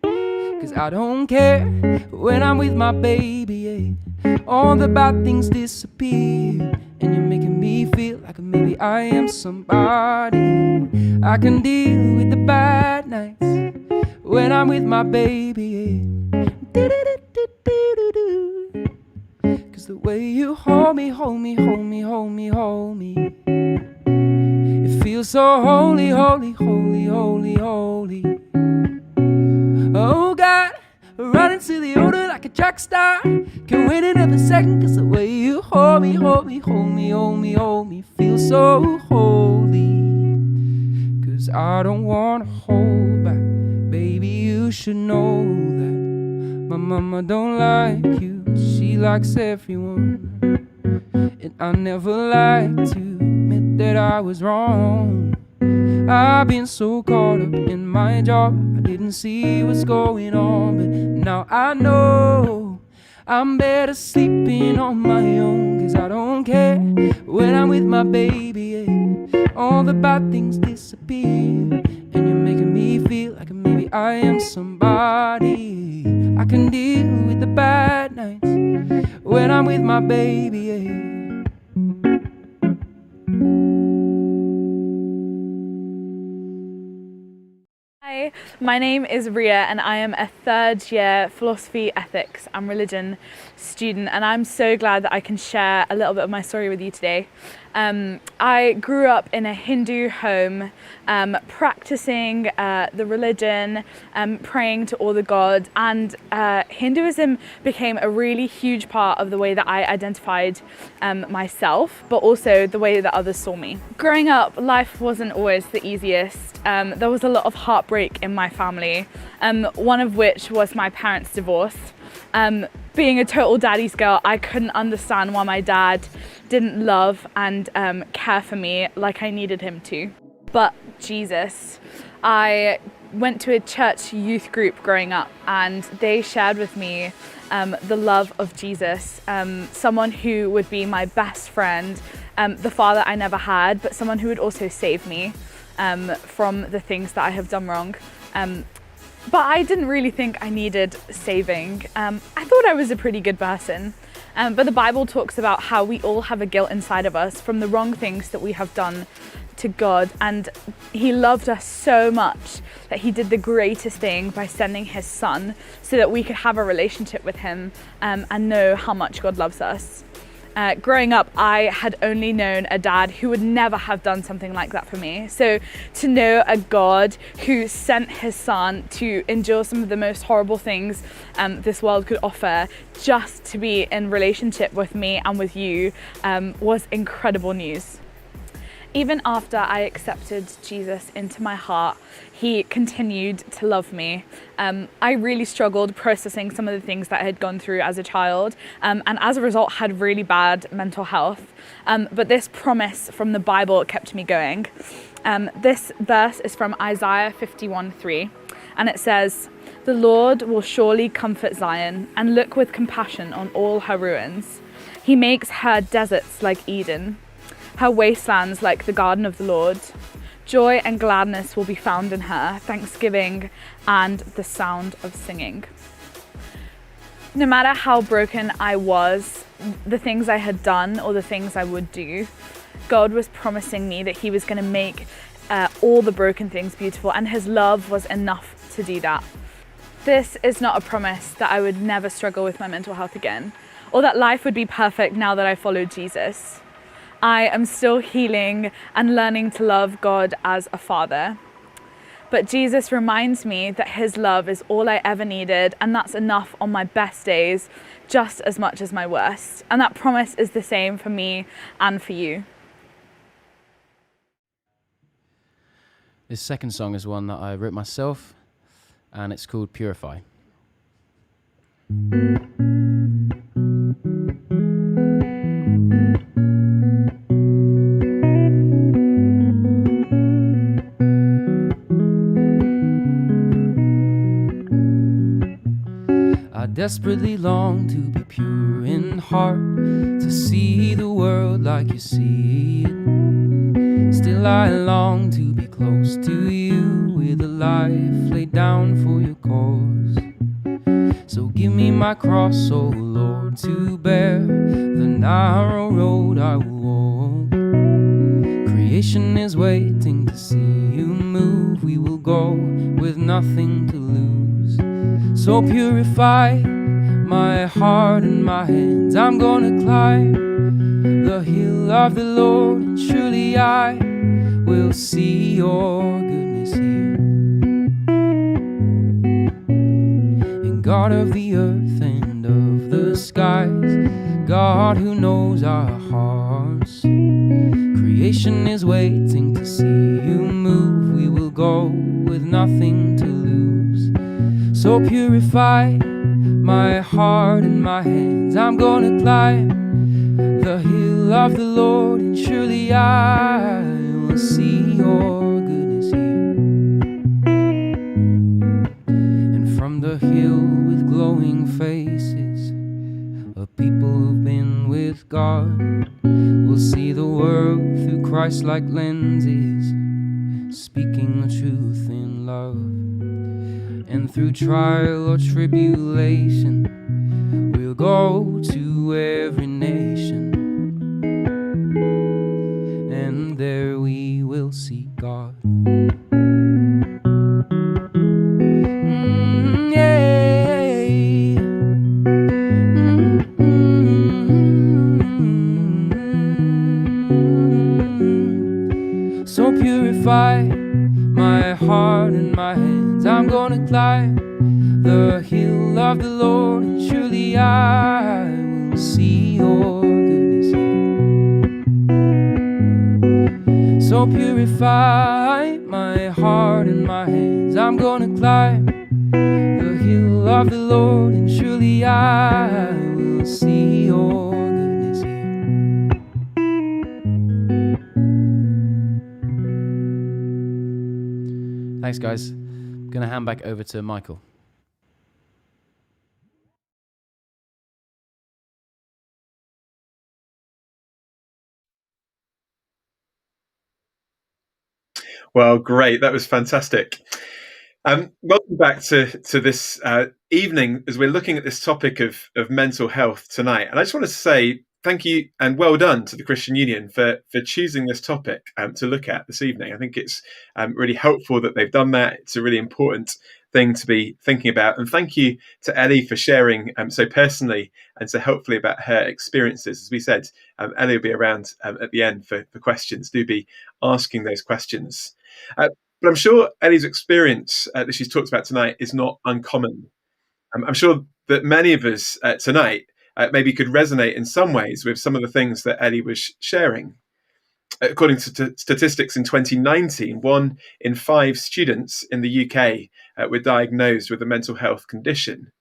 Cause I don't care when I'm with my baby, yeah. All the bad things disappear, and you're making me feel like maybe I am somebody. I can deal with the bad nights when I'm with my baby, yeah. Cause the way you hold me, hold me, hold me, hold me, hold me, it feels so holy, holy, holy, holy, holy. Oh God, running to the order like a track star. Can't wait another second, cause the way you hold me, hold me, hold me, hold me, hold me, feels so holy. Cause I don't wanna hold back, baby, you should know that my mama don't like you, she likes everyone. And I never like to admit that I was wrong. I've been so caught up in my job, I didn't see what's going on. But now I know I'm better sleeping on my own. Cause I don't care when I'm with my baby, yeah. All the bad things disappear, and you're making me feel like maybe I am somebody. I can deal with the bad nights when I'm with my baby, yeah. Hi, my name is Riyah and I am a third year philosophy, ethics and religion student, and I'm so glad that I can share a little bit of my story with you today. I grew up in a Hindu home, practicing the religion, praying to all the gods, and Hinduism became a really huge part of the way that I identified myself, but also the way that others saw me. Growing up, life wasn't always the easiest. There was a lot of heartbreak in my family, one of which was my parents' divorce. Being a total daddy's girl, I couldn't understand why my dad didn't love and care for me like I needed him to. But Jesus, I went to a church youth group growing up, and they shared with me the love of Jesus, someone who would be my best friend, the father I never had, but someone who would also save me from the things that I have done wrong. But I didn't really think I needed saving. I thought I was a pretty good person. But the Bible talks about how we all have a guilt inside of us from the wrong things that we have done to God. And He loved us so much that He did the greatest thing by sending His Son so that we could have a relationship with Him and know how much God loves us. Growing up, I had only known a dad who would never have done something like that for me. So to know a God who sent His Son to endure some of the most horrible things this world could offer, just to be in relationship with me and with you, was incredible news. Even after I accepted Jesus into my heart, he continued to love me. I really struggled processing some of the things that I had gone through as a child, and as a result had really bad mental health. But this promise from the Bible kept me going. This verse is from Isaiah 51:3, and it says, "The Lord will surely comfort Zion and look with compassion on all her ruins. He makes her deserts like Eden, her wastelands like the garden of the Lord. Joy and gladness will be found in her, thanksgiving and the sound of singing." No matter how broken I was, the things I had done or the things I would do, God was promising me that he was going to make all the broken things beautiful, and his love was enough to do that. This is not a promise that I would never struggle with my mental health again, or that life would be perfect now that I followed Jesus. I am still healing and learning to love God as a father. But Jesus reminds me that his love is all I ever needed, and that's enough on my best days, just as much as my worst. And that promise is the same for me and for you. This second song is one that I wrote myself, and it's called Purify. I desperately long to be pure in heart, to see the world like you see it. Still I long to be close to you, with a life laid down for your cause. So give me my cross, oh Lord, to bear the narrow road I will walk. Creation is waiting to see you move. We will go with nothing to lose. So purify my heart and my hands. I'm gonna climb the hill of the Lord, and surely I will see your goodness here. And God of the earth and of the skies, God who knows our hearts, creation is waiting to see you move. We will go with nothing to lose. So purify my heart and my hands. I'm gonna climb the hill of the Lord, and surely I will see your goodness here. And from the hill with glowing faces of people who've been with God, we'll see the world through Christ-like lenses, speaking the truth in love. And through trial or tribulation, we'll go to every nation, and there we will see God. So purify my heart and my hands. I'm gonna climb the hill of the Lord, and surely I will see your goodness here. So purify my heart and my hands. I'm gonna climb the hill of the Lord, and surely I will see your goodness here. Thanks, guys. I'm going to hand back over to Michael. Well, great. That was fantastic. Welcome back to this evening as we're looking at this topic of mental health tonight. And I just want to say thank you and well done to the Christian Union for choosing this topic to look at this evening. I think it's really helpful that they've done that. It's a really important thing to be thinking about. And thank you to Ellidh for sharing so personally and so helpfully about her experiences. As we said, Ellidh will be around at the end for questions. Do be asking those questions. But I'm sure Ellidh's experience that she's talked about tonight is not uncommon. I'm sure that many of us tonight maybe could resonate in some ways with some of the things that Ellidh was sharing. According to statistics in 2019, 1 in 5 students in the UK were diagnosed with a mental health condition.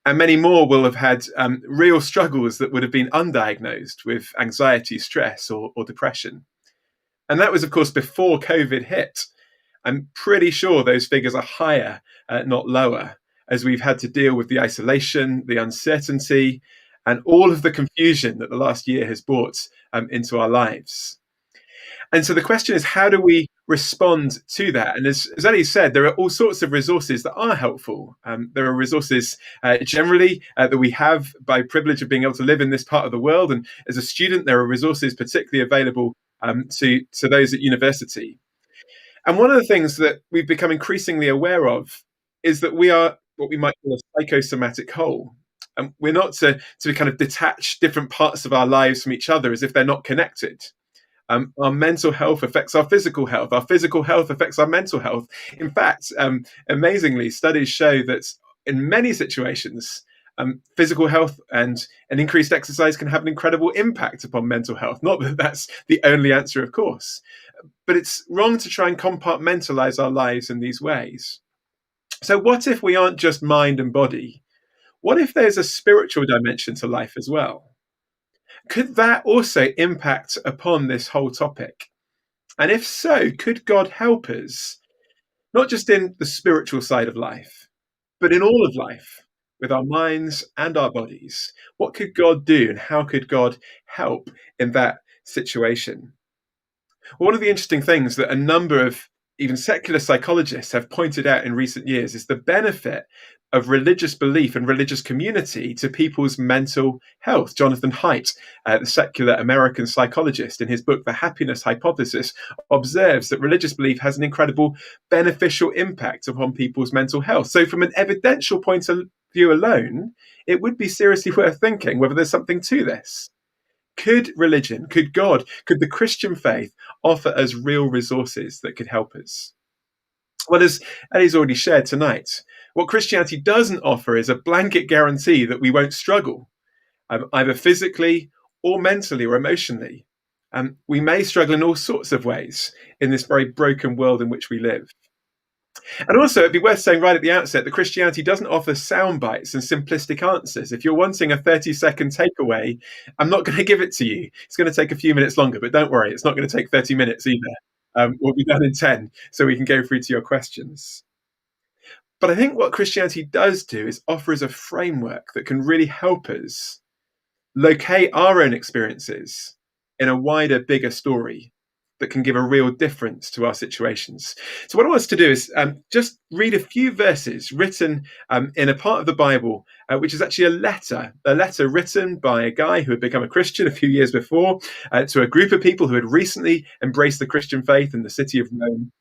And many more will have had real struggles that would have been undiagnosed with anxiety, stress, or depression. And that was, of course, before COVID hit. I'm pretty sure those figures are higher, not lower, as we've had to deal with the isolation, the uncertainty, and all of the confusion that the last year has brought into our lives. And so the question is, how do we respond to that? And as Ellidh said, there are all sorts of resources that are helpful. There are resources generally that we have by privilege of being able to live in this part of the world. And as a student, there are resources particularly available to those at university. And one of the things that we've become increasingly aware of is that we are what we might call a psychosomatic whole. And we're not to kind of detach different parts of our lives from each other as if they're not connected. Our mental health affects our physical health. Our physical health affects our mental health. In fact, amazingly, studies show that in many situations, physical health and an increased exercise can have an incredible impact upon mental health. Not that that's the only answer, of course, but it's wrong to try and compartmentalize our lives in these ways. So what if we aren't just mind and body? What if there's a spiritual dimension to life as well? Could that also impact upon this whole topic? And if so, could God help us, not just in the spiritual side of life, but in all of life, with our minds and our bodies? What could God do, and how could God help in that situation? Well, one of the interesting things that a number of even secular psychologists have pointed out in recent years is the benefit of religious belief and religious community to people's mental health. Jonathan Haidt, the secular American psychologist, in his book, The Happiness Hypothesis, observes that religious belief has an incredible beneficial impact upon people's mental health. So from an evidential point of view alone, it would be seriously worth thinking whether there's something to this. Could religion, could God, could the Christian faith offer us real resources that could help us? Well, as Ellidh's already shared tonight, what Christianity doesn't offer is a blanket guarantee that we won't struggle, either physically or mentally or emotionally. We may struggle in all sorts of ways in this very broken world in which we live. And also, it'd be worth saying right at the outset that Christianity doesn't offer sound bites and simplistic answers. If you're wanting a 30-second takeaway, I'm not going to give it to you. It's going to take a few minutes longer, but don't worry, it's not going to take 30 minutes either. We'll be done in 10, so we can go through to your questions. But I think what Christianity does do is offer us a framework that can really help us locate our own experiences in a wider, bigger story that can give a real difference to our situations. So what I want us to do is just read a few verses written in a part of the Bible, which is actually a letter written by a guy who had become a Christian a few years before to a group of people who had recently embraced the Christian faith in the city of Rome.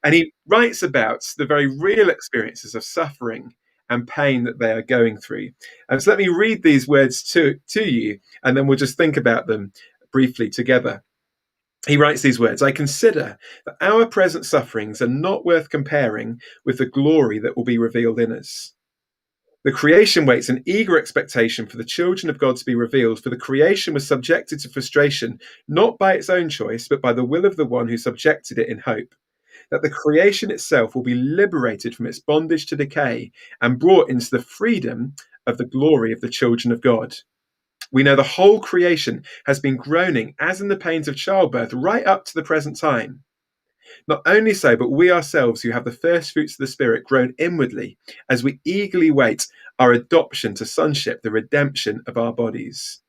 And he writes about the very real experiences of suffering and pain that they are going through. So let me read these words to you, and then we'll just think about them briefly together. He writes these words: "I consider that our present sufferings are not worth comparing with the glory that will be revealed in us. The creation waits in eager expectation for the children of God to be revealed, for the creation was subjected to frustration, not by its own choice, but by the will of the one who subjected it in hope, that the creation itself will be liberated from its bondage to decay and brought into the freedom of the glory of the children of God. We know the whole creation has been groaning as in the pains of childbirth right up to the present time. Not only so, but we ourselves who have the first fruits of the Spirit groan inwardly as we eagerly wait our adoption to sonship, the redemption of our bodies.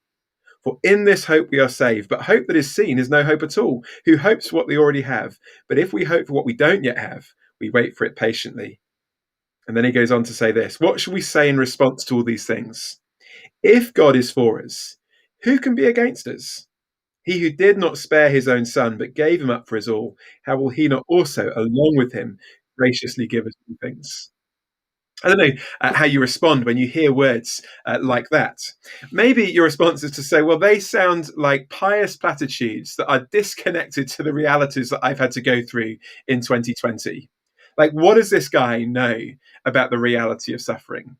For in this hope we are saved, but hope that is seen is no hope at all. Who hopes for what we already have? But if we hope for what we don't yet have, we wait for it patiently." And then he goes on to say this: "What should we say in response to all these things? If God is for us, who can be against us? He who did not spare his own son, but gave him up for us all, how will he not also, along with him, graciously give us all things?" I don't know how you respond when you hear words like that. Maybe your response is to say, well, they sound like pious platitudes that are disconnected to the realities that I've had to go through in 2020. Like, what does this guy know about the reality of suffering?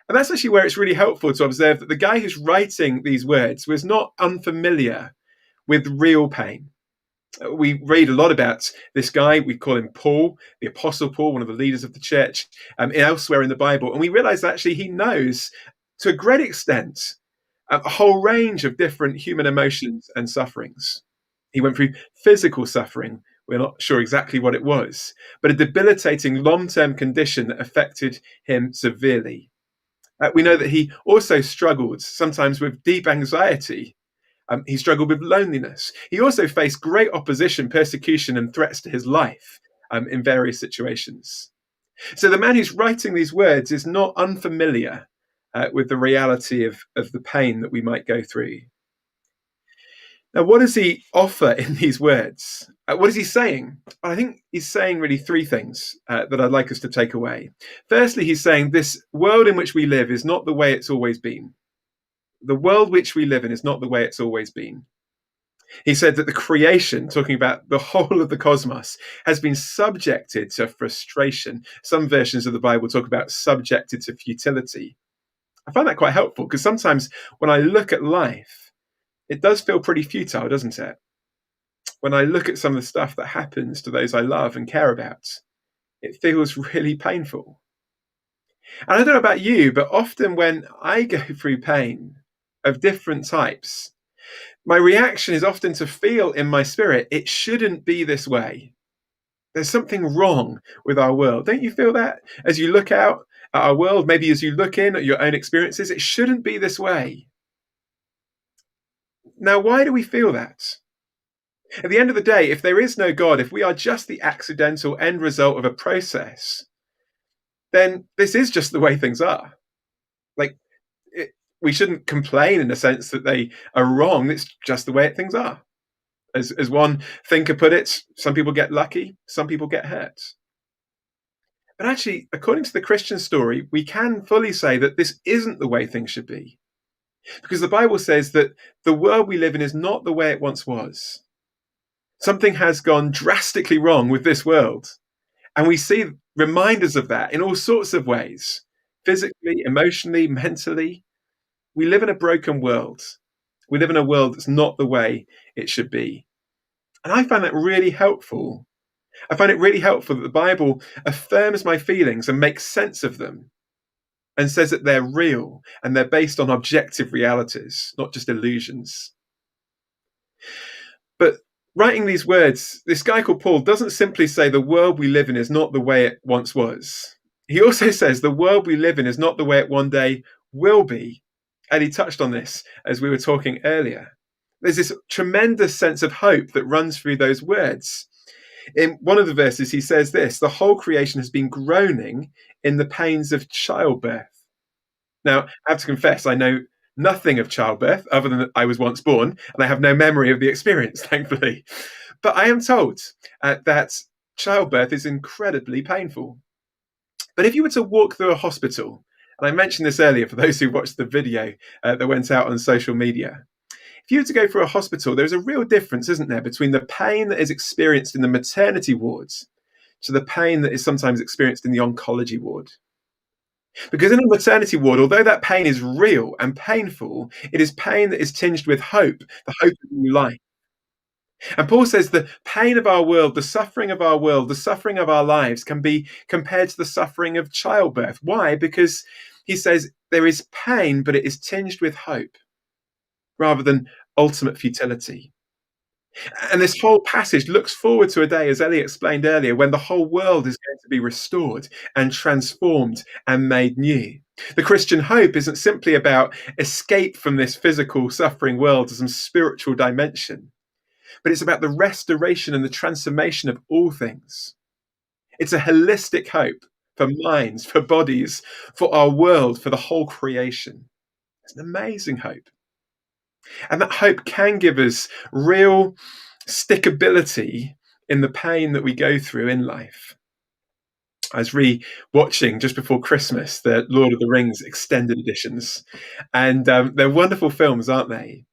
And that's actually where it's really helpful to observe that the guy who's writing these words was not unfamiliar with real pain, We read a lot about this guy. We call him Paul, the Apostle Paul, one of the leaders of the church, elsewhere in the Bible. And we realize that actually he knows, to a great extent, a whole range of different human emotions and sufferings. He went through physical suffering. We're not sure exactly what it was, but a debilitating long-term condition that affected him severely. We know that he also struggled sometimes with deep anxiety. He struggled with loneliness. He also faced great opposition, persecution, and threats to his life in various situations. So the man who's writing these words is not unfamiliar with the reality of the pain that we might go through. Now, what does he offer in these words? What is he saying? I think he's saying really three things that I'd like us to take away. Firstly, he's saying this world in which we live is not the way it's always been. The world which we live in is not the way it's always been. He said that the creation, talking about the whole of the cosmos, has been subjected to frustration. Some versions of the Bible talk about subjected to futility. I find that quite helpful because sometimes when I look at life, it does feel pretty futile, doesn't it? When I look at some of the stuff that happens to those I love and care about, it feels really painful. And I don't know about you, but often when I go through pain of different types, my reaction is often to feel in my spirit, it shouldn't be this way. There's something wrong with our world. Don't you feel that? As you look out at our world, maybe as you look in at your own experiences, it shouldn't be this way. Now, why do we feel that? At the end of the day, if there is no God, if we are just the accidental end result of a process, then this is just the way things are. We shouldn't complain in the sense that they are wrong. It's just the way things are. As one thinker put it, some people get lucky, some people get hurt. But actually, according to the Christian story, we can fully say that this isn't the way things should be. Because the Bible says that the world we live in is not the way it once was. Something has gone drastically wrong with this world. And we see reminders of that in all sorts of ways, physically, emotionally, mentally. We live in a broken world. We live in a world that's not the way it should be. And I find that really helpful. I find it really helpful that the Bible affirms my feelings and makes sense of them and says that they're real and they're based on objective realities, not just illusions. But writing these words, this guy called Paul doesn't simply say the world we live in is not the way it once was. He also says the world we live in is not the way it one day will be. And he touched on this as we were talking earlier. There's this tremendous sense of hope that runs through those words. In one of the verses, he says this: the whole creation has been groaning in the pains of childbirth. Now, I have to confess, I know nothing of childbirth other than that I was once born, and I have no memory of the experience, thankfully. But I am told that childbirth is incredibly painful. But if you were to walk through a hospital, and I mentioned this earlier for those who watched the video that went out on social media. If you were to go through a hospital, there's a real difference, isn't there, between the pain that is experienced in the maternity wards to the pain that is sometimes experienced in the oncology ward. Because in a maternity ward, although that pain is real and painful, it is pain that is tinged with hope, the hope of new life. And Paul says the pain of our world, the suffering of our world, the suffering of our lives can be compared to the suffering of childbirth. Why? Because he says there is pain, but it is tinged with hope rather than ultimate futility. And this whole passage looks forward to a day, as Ellidh explained earlier, when the whole world is going to be restored and transformed and made new. The Christian hope isn't simply about escape from this physical suffering world to some spiritual dimension, but it's about the restoration and the transformation of all things. It's a holistic hope for minds, for bodies, for our world, for the whole creation. It's an amazing hope. And that hope can give us real stickability in the pain that we go through in life. I was re-watching just before Christmas the Lord of the Rings extended editions, and they're wonderful films, aren't they?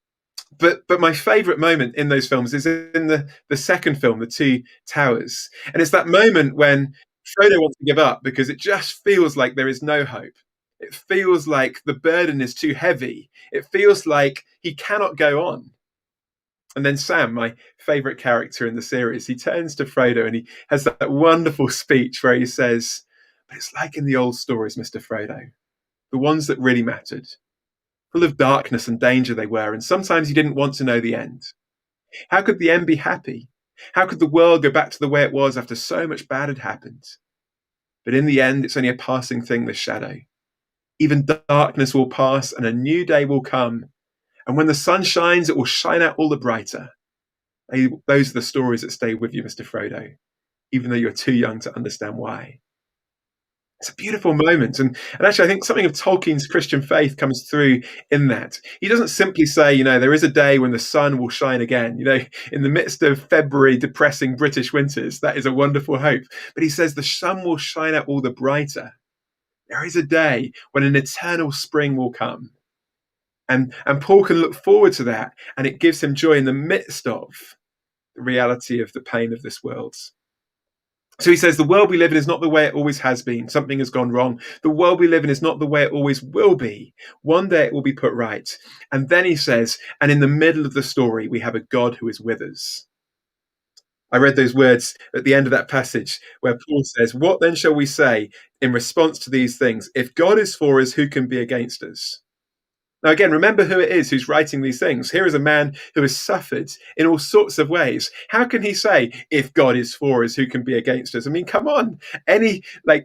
But my favourite moment in those films is in the second film, The Two Towers. And it's that moment when Frodo wants to give up because it just feels like there is no hope. It feels like the burden is too heavy. It feels like he cannot go on. And then Sam, my favourite character in the series, he turns to Frodo and he has that wonderful speech where he says, "But it's like in the old stories, Mr. Frodo, the ones that really mattered. Full of darkness and danger they were, and sometimes you didn't want to know the end. How could the end be happy? How could the world go back to the way it was after so much bad had happened? But in the end, it's only a passing thing, this shadow. Even darkness will pass and a new day will come. And when the sun shines, it will shine out all the brighter." Those are the stories that stay with you, Mr. Frodo, even though you're too young to understand why. It's a beautiful moment. And actually, I think something of Tolkien's Christian faith comes through in that. He doesn't simply say, there is a day when the sun will shine again. In the midst of February, depressing British winters, that is a wonderful hope. But he says the sun will shine out all the brighter. There is a day when an eternal spring will come. And Paul can look forward to that, and it gives him joy in the midst of the reality of the pain of this world. So he says, the world we live in is not the way it always has been. Something has gone wrong. The world we live in is not the way it always will be. One day it will be put right. And then he says, and in the middle of the story, we have a God who is with us. I read those words at the end of that passage where Paul says, "What then shall we say in response to these things? If God is for us, who can be against us?" Now, again, remember who it is who's writing these things. Here is a man who has suffered in all sorts of ways. How can he say, if God is for us, who can be against us? I mean, come on.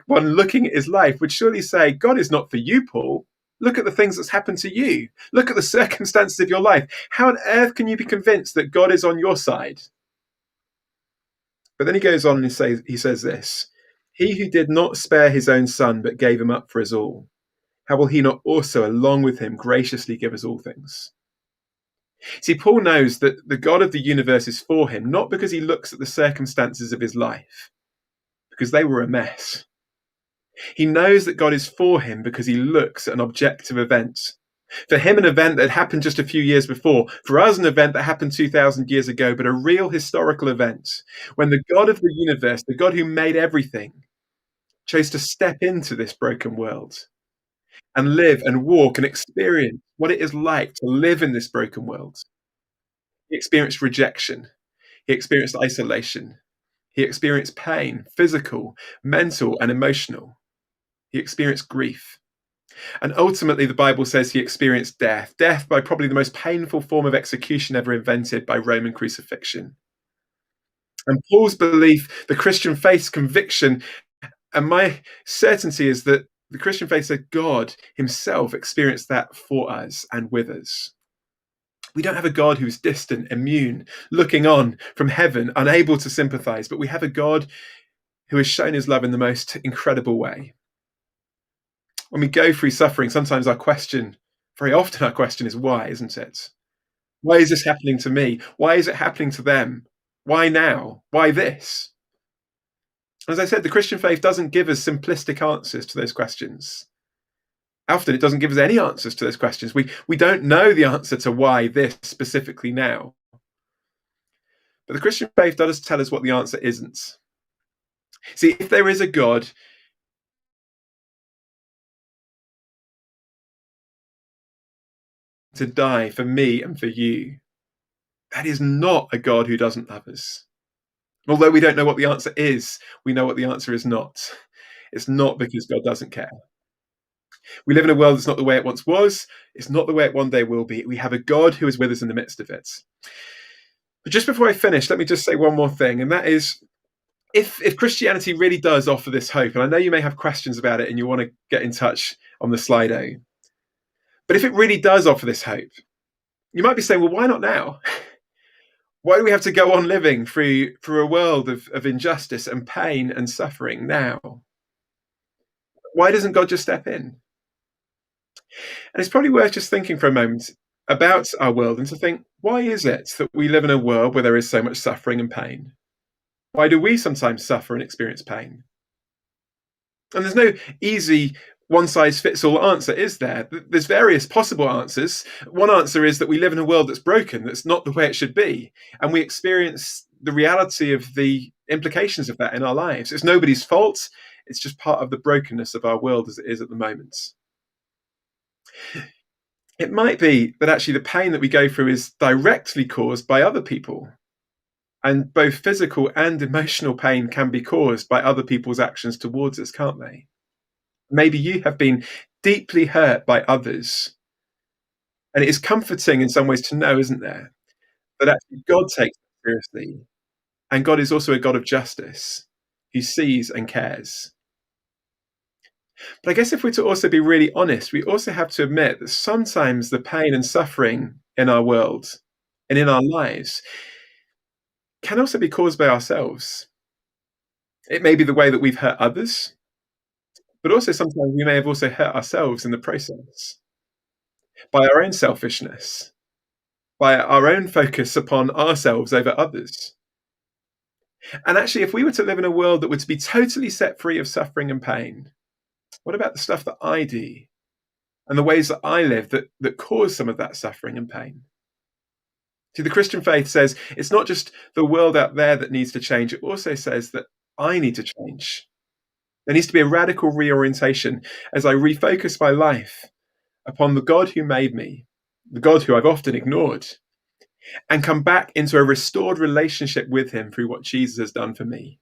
One looking at his life would surely say, God is not for you, Paul. Look at the things that's happened to you. Look at the circumstances of your life. How on earth can you be convinced that God is on your side? But then he goes on and he says this, "He who did not spare his own son, but gave him up for us all, how will he not also, along with him, graciously give us all things?" See, Paul knows that the God of the universe is for him, not because he looks at the circumstances of his life, because they were a mess. He knows that God is for him because he looks at an objective event. For him, an event that happened just a few years before. For us, an event that happened 2,000 years ago, but a real historical event. When the God of the universe, the God who made everything, chose to step into this broken world and live and walk and experience what it is like to live in this broken world. He experienced rejection. He experienced isolation. He experienced pain, physical, mental, and emotional. He experienced grief. And ultimately, the Bible says he experienced death by probably the most painful form of execution ever invented, by Roman crucifixion. And Paul's belief, the Christian faith's conviction, and my certainty is that the Christian faith says God himself experienced that for us and with us. We don't have a God who's distant, immune, looking on from heaven, unable to sympathize, but we have a God who has shown his love in the most incredible way. When we go through suffering, sometimes very often our question is why, isn't it? Why is this happening to me? Why is it happening to them? Why now? Why this? As I said, the Christian faith doesn't give us simplistic answers to those questions. Often it doesn't give us any answers to those questions. We don't know the answer to why this specifically now. But the Christian faith does tell us what the answer isn't. See, if there is a God to die for me and for you, that is not a God who doesn't love us. Although we don't know what the answer is, we know what the answer is not. It's not because God doesn't care. We live in a world that's not the way it once was. It's not the way it one day will be. We have a God who is with us in the midst of it. But just before I finish, let me just say one more thing, and that is, if Christianity really does offer this hope, and I know you may have questions about it and you want to get in touch on the Slido, but if it really does offer this hope, you might be saying, well, why not now? Why do we have to go on living through a world of injustice and pain and suffering now? Why doesn't God just step in? And it's probably worth just thinking for a moment about our world and to think, why is it that we live in a world where there is so much suffering and pain? Why do we sometimes suffer and experience pain? And there's no easy one-size-fits-all answer, is there? There's various possible answers. One answer is that we live in a world that's broken, that's not the way it should be, and we experience the reality of the implications of that in our lives. It's nobody's fault. It's just part of the brokenness of our world as it is at the moment. It might be that actually the pain that we go through is directly caused by other people. And both physical and emotional pain can be caused by other people's actions towards us, can't they? Maybe you have been deeply hurt by others. And it is comforting in some ways to know, isn't there, that actually God takes it seriously. And God is also a God of justice who sees and cares. But I guess if we're to also be really honest, we also have to admit that sometimes the pain and suffering in our world and in our lives can also be caused by ourselves. It may be the way that we've hurt others, but also sometimes we may have also hurt ourselves in the process by our own selfishness, by our own focus upon ourselves over others. And actually, if we were to live in a world that were to be totally set free of suffering and pain, what about the stuff that I do and the ways that I live that cause some of that suffering and pain? See, the Christian faith says it's not just the world out there that needs to change, it also says that I need to change. There needs to be a radical reorientation as I refocus my life upon the God who made me, the God who I've often ignored, and come back into a restored relationship with him through what Jesus has done for me.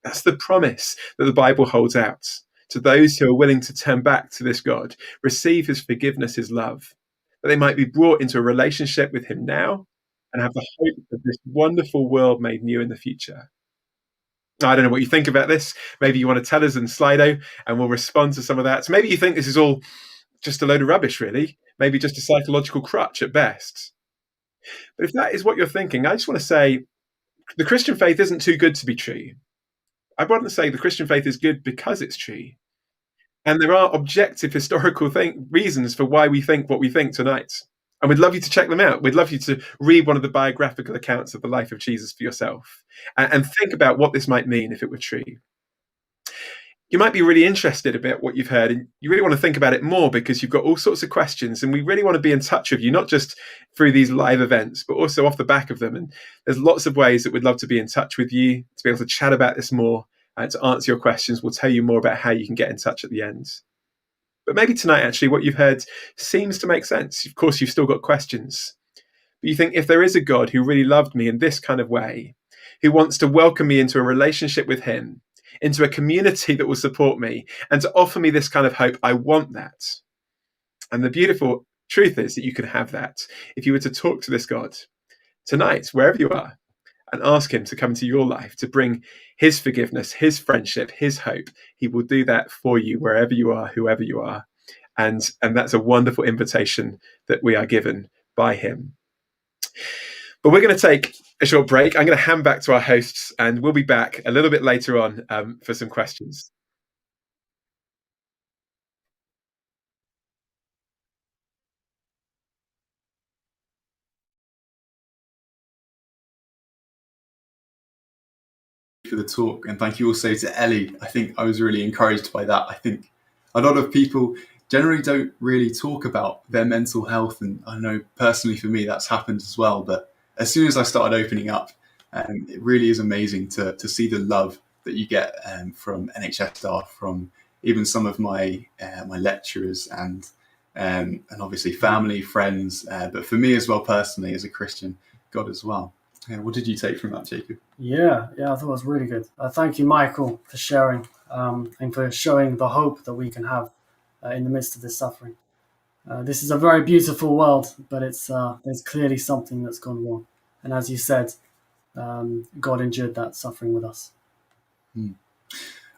That's the promise that the Bible holds out to those who are willing to turn back to this God, receive his forgiveness, his love, that they might be brought into a relationship with him now and have the hope of this wonderful world made new in the future. I don't know what you think about this. Maybe you want to tell us in Slido and we'll respond to some of that. So maybe you think this is all just a load of rubbish, really. Maybe just a psychological crutch at best. But if that is what you're thinking, I just want to say the Christian faith isn't too good to be true. I want to say the Christian faith is good because it's true. And there are objective historical reasons for why we think what we think tonight. And we'd love you to check them out. We'd love you to read one of the biographical accounts of the life of Jesus for yourself and think about what this might mean if it were true. You might be really interested about what you've heard and you really want to think about it more because you've got all sorts of questions and we really want to be in touch with you, not just through these live events, but also off the back of them. And there's lots of ways that we'd love to be in touch with you, to be able to chat about this more and to answer your questions. We'll tell you more about how you can get in touch at the end. But maybe tonight, actually, what you've heard seems to make sense. Of course, you've still got questions. But you think, if there is a God who really loved me in this kind of way, who wants to welcome me into a relationship with him, into a community that will support me, and to offer me this kind of hope, I want that. And the beautiful truth is that you can have that if you were to talk to this God tonight, wherever you are, and ask him to come into your life, to bring his forgiveness, his friendship, his hope. He will do that for you wherever you are, whoever you are. And that's a wonderful invitation that we are given by him. But we're going to take a short break. I'm going to hand back to our hosts and we'll be back a little bit later on for some questions. For the talk, and thank you also to Ellidh. I think I was really encouraged by that. I think a lot of people generally don't really talk about their mental health, and I know personally for me that's happened as well. But as soon as I started opening up, it really is amazing to see the love that you get from NHS staff, from even some of my lecturers, and obviously family, friends. But for me as well, personally, as a Christian, God as well. Yeah, what did you take from that, Jacob? Yeah, I thought it was really good. Thank you, Michael, for sharing and for showing the hope that we can have in the midst of this suffering. This is a very beautiful world, but there's clearly something that's gone wrong. And as you said, God endured that suffering with us.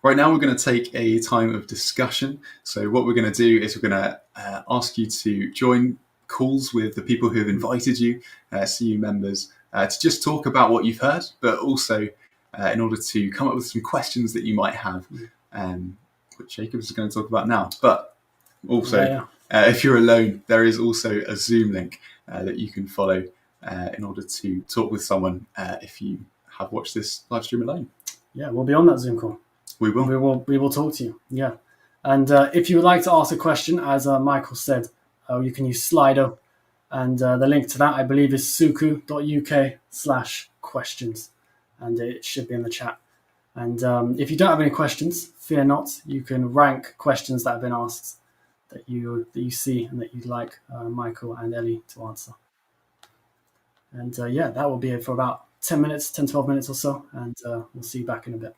Right now, we're going to take a time of discussion. So what we're going to do is we're going to ask you to join calls with the people who have invited you, CU members, to just talk about what you've heard, but also in order to come up with some questions that you might have, which Jacob is going to talk about now. But also, if you're alone, there is also a Zoom link that you can follow in order to talk with someone if you have watched this live stream alone. Yeah, we'll be on that Zoom call. We will. We will talk to you. Yeah. And if you would like to ask a question, as Michael said, you can use Slido. And the link to that, I believe, is suku.uk/questions. And it should be in the chat. And if you don't have any questions, fear not. You can rank questions that have been asked that you see and that you'd like Michael and Ellie to answer. And that will be it for about 10 minutes, 10, 12 minutes or so. And we'll see you back in a bit.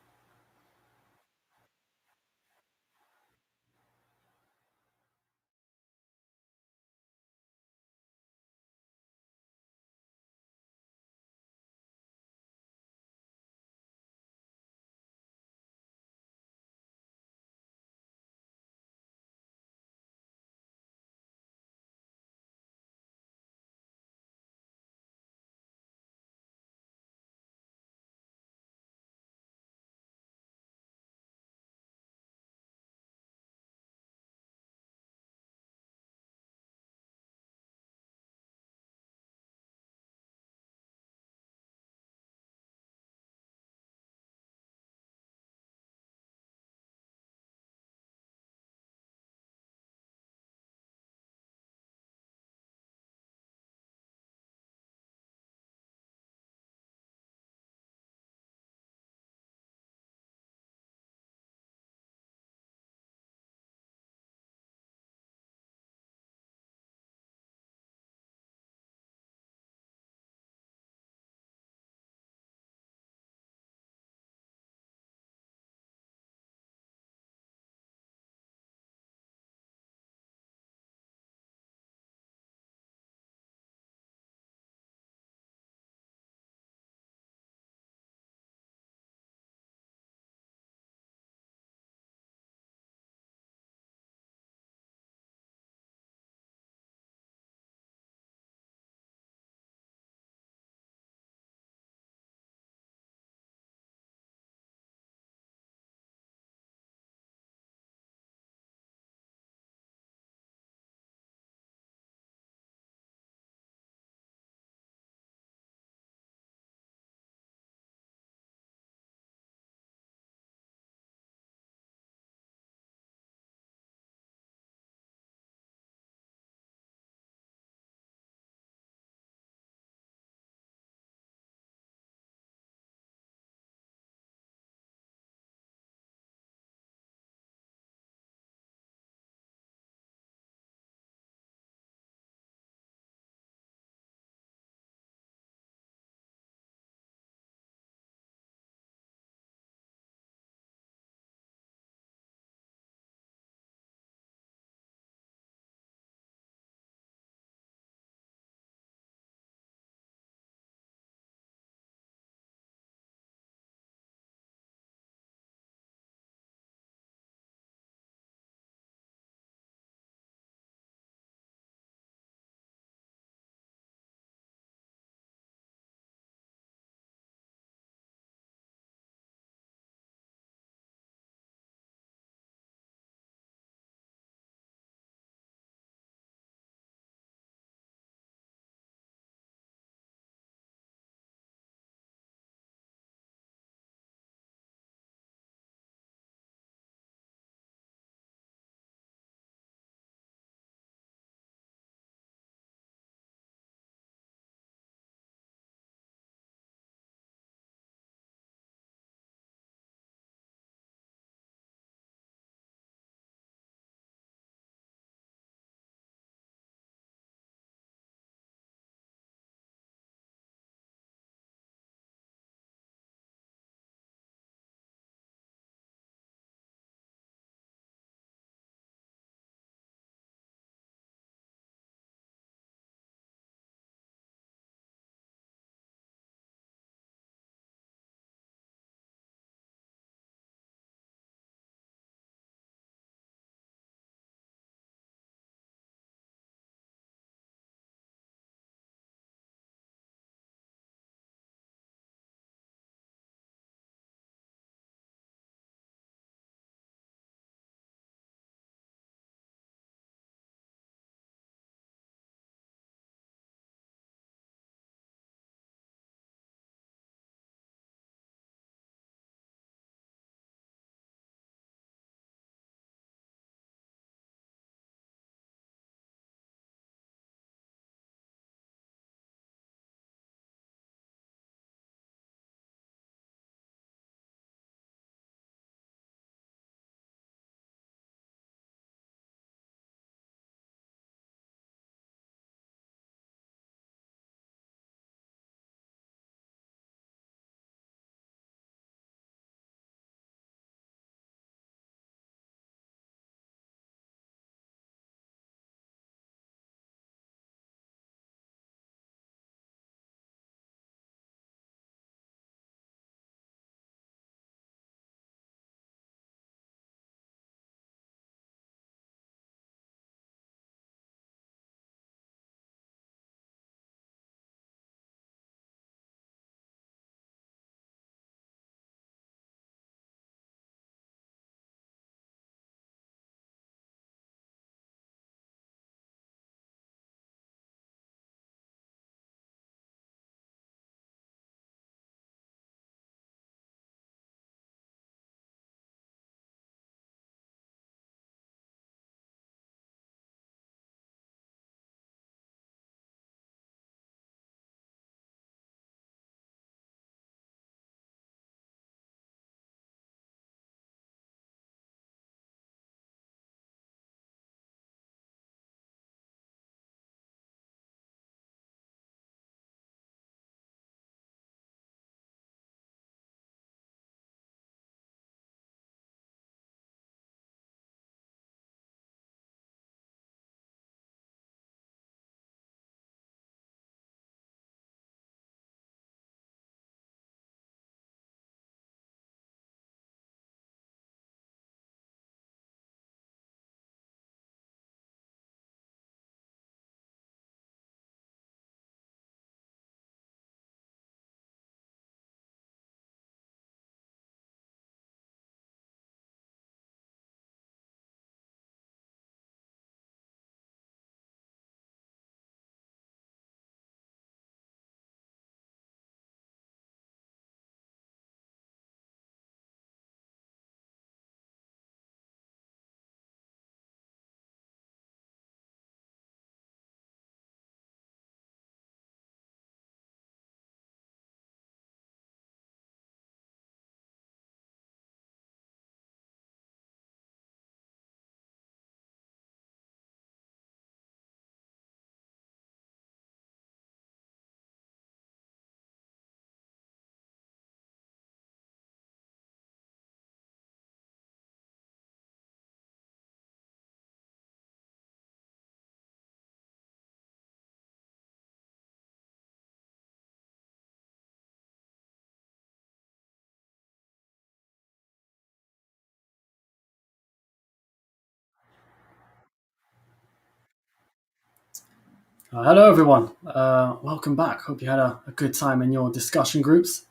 Hello, everyone. Welcome back. Hope you had a good time in your discussion groups.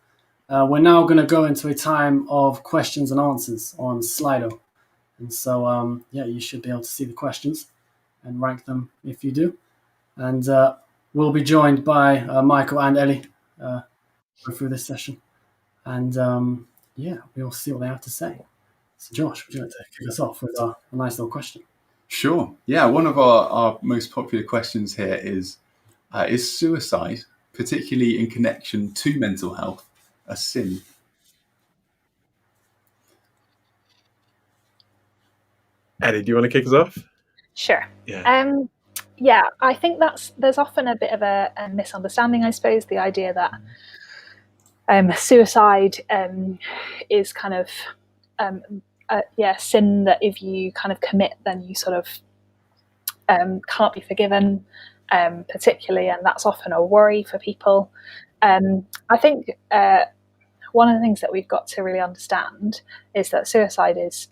We're now going to go into a time of questions and answers on Slido. And so, you should be able to see the questions and rank them if you do. And we'll be joined by Michael and Ellie through this session. And we'll see what they have to say. So, Josh, would you like to kick us off with a nice little question? Sure. Yeah, one of our most popular questions here is suicide, particularly in connection to mental health, a sin? Ellidh, do you want to kick us off? Sure. Yeah. I think there's often a bit of a misunderstanding, I suppose, the idea that suicide is kind of sin that if you kind of commit, then you sort of can't be forgiven, particularly, and that's often a worry for people. I think one of the things that we've got to really understand is that suicide is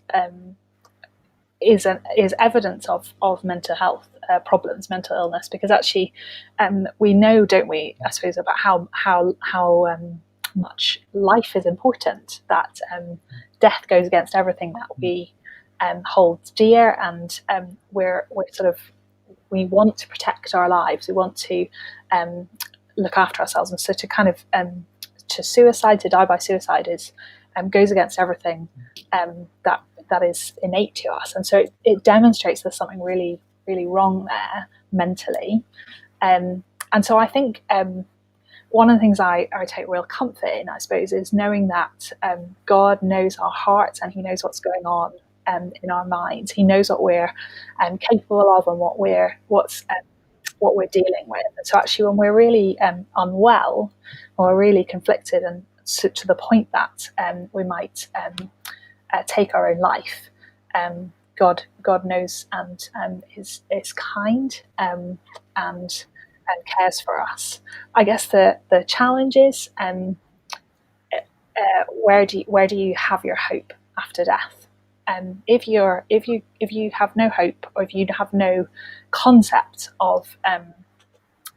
evidence of mental health problems, mental illness, because actually we know, don't we, I suppose, about how much life is important, that death goes against everything that we hold dear, and we're sort of, we want to protect our lives, we want to look after ourselves, and so to kind of to die by suicide is goes against everything that is innate to us, and so it demonstrates there's something really, really wrong there mentally, and so I think one of the things I take real comfort in, I suppose, is knowing that God knows our hearts and He knows what's going on in our minds. He knows what we're capable of and what we're dealing with. And so actually, when we're really unwell, or we're really conflicted, and to the point that we might take our own life, God knows and is kind and cares for us. I guess the challenge is where do you have your hope after death? If you have no hope, or if you have no concept of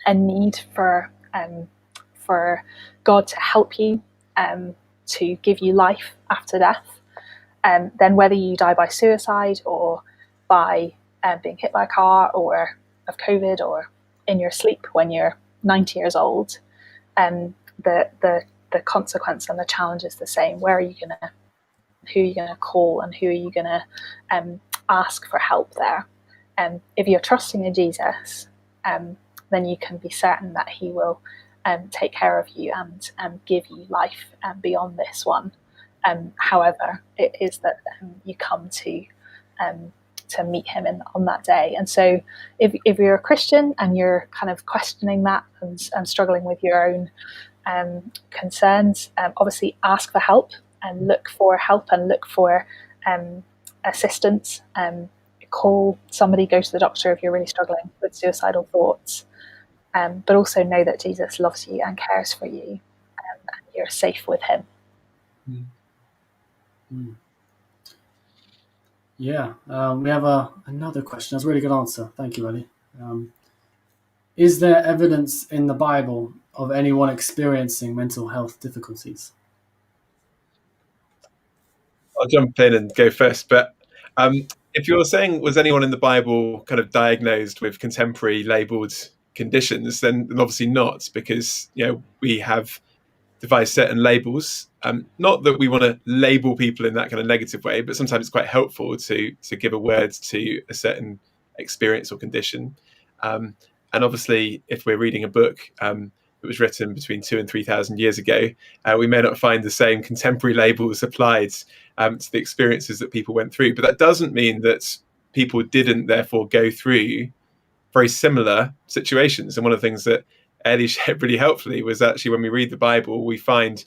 a need for God to help you, to give you life after death, then whether you die by suicide, or by being hit by a car, or of COVID, or in your sleep when you're 90 years old, the consequence and the challenge is the same. Who are you gonna call, and who are you gonna ask for help there? If you're trusting in Jesus, then you can be certain that He will take care of you and give you life beyond this one. However, it is that you come to meet Him on that day. And so if you're a Christian and you're kind of questioning that and struggling with your own concerns, obviously ask for help, and look for help, and look for assistance. Call somebody, go to the doctor if you're really struggling with suicidal thoughts. But also know that Jesus loves you and cares for you, and you're safe with Him. Yeah, we have another question. That's a really good answer. Thank you, Ellie. Is there evidence in the Bible of anyone experiencing mental health difficulties? I'll jump in and go first, but if you're saying, was anyone in the Bible kind of diagnosed with contemporary labelled conditions, then obviously not, because we have devised certain labels. Not that we want to label people in that kind of negative way, but sometimes it's quite helpful to give a word to a certain experience or condition. And obviously, if we're reading a book that was written between 2,000 and 3,000 years ago, we may not find the same contemporary labels applied to the experiences that people went through. But that doesn't mean that people didn't therefore go through very similar situations. And one of the things that Ellidh shared really helpfully was actually, when we read the Bible, we find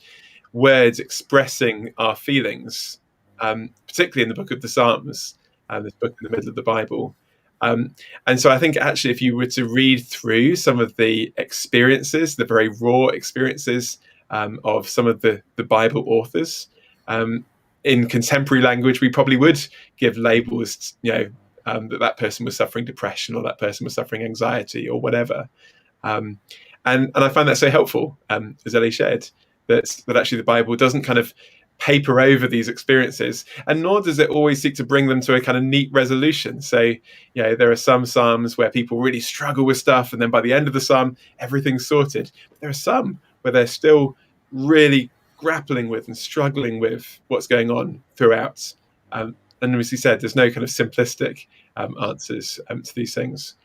words expressing our feelings, particularly in the book of the Psalms, this book in the middle of the Bible. And so I think actually, if you were to read through some of the experiences, the very raw experiences of some of the Bible authors, in contemporary language, we probably would give labels, that person was suffering depression, or that person was suffering anxiety, or whatever. And I find that so helpful, as Ellidh shared, that actually the Bible doesn't kind of paper over these experiences, and nor does it always seek to bring them to a kind of neat resolution. So, there are some psalms where people really struggle with stuff, and then by the end of the psalm, everything's sorted. But there are some where they're still really grappling with and struggling with what's going on throughout. And as he said, there's no kind of simplistic answers to these things.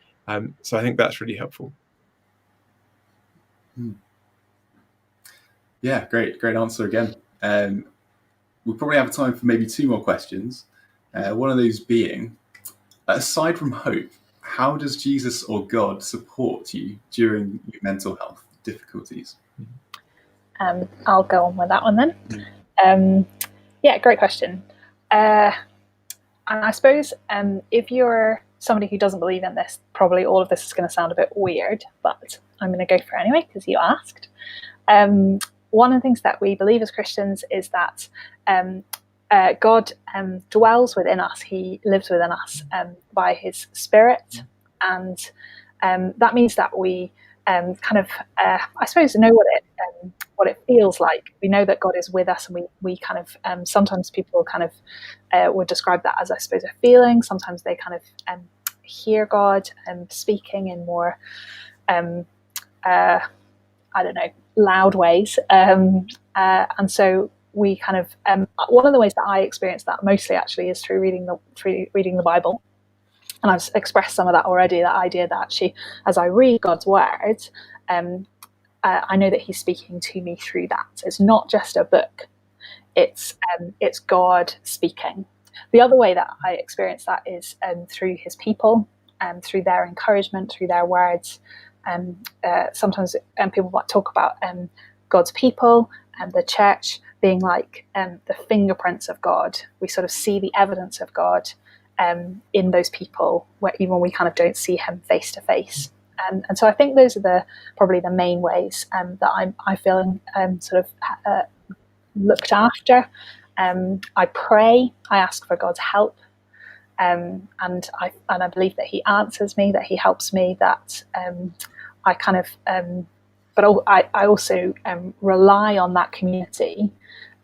So I think that's really helpful. Yeah, great answer again. We'll probably have time for maybe 2 more questions. One of those being, aside from hope, how does Jesus or God support you during your mental health difficulties? I'll go on with that one then. Yeah, great question. And I suppose if you're somebody who doesn't believe in this, probably all of this is going to sound a bit weird, but I'm going to go for it anyway because you asked. One of the things that we believe as Christians is that God dwells within us. He lives within us by his Spirit. And that means that we I suppose, know what it feels like. We know that God is with us, and we kind of, sometimes people kind of would describe that as, I suppose, a feeling. Sometimes they kind of hear God speaking in more, I don't know, loud ways. And so we kind of, one of the ways that I experience that mostly actually is through reading the Bible. And I've expressed some of that already, that idea that actually, as I read God's word, I know that he's speaking to me through that. It's not just a book. It's God speaking. The other way that I experience that is through his people, through their encouragement, through their words. Sometimes people might talk about God's people and the church being like the fingerprints of God. We sort of see the evidence of God in those people, where even when we kind of don't see him face to face. And so I think those are probably the main ways that I feel sort of looked after. I pray, I ask for God's help, and I believe that he answers me, that he helps me, that I kind of, but I also rely on that community,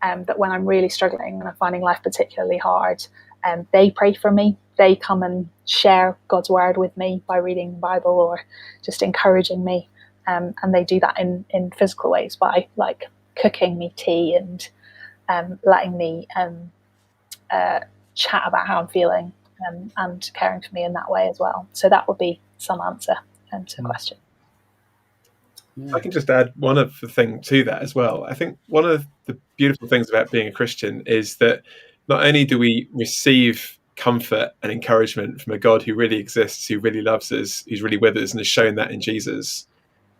that when I'm really struggling and I'm finding life particularly hard, they pray for me. They come and share God's word with me by reading the Bible or just encouraging me. And they do that in physical ways by like cooking me tea and letting me chat about how I'm feeling, and caring for me in that way as well. So that would be some answer to the question. Yeah. I can just add one other thing to that as well. I think one of the beautiful things about being a Christian is that not only do we receive comfort and encouragement from a God who really exists, who really loves us, who's really with us and has shown that in Jesus,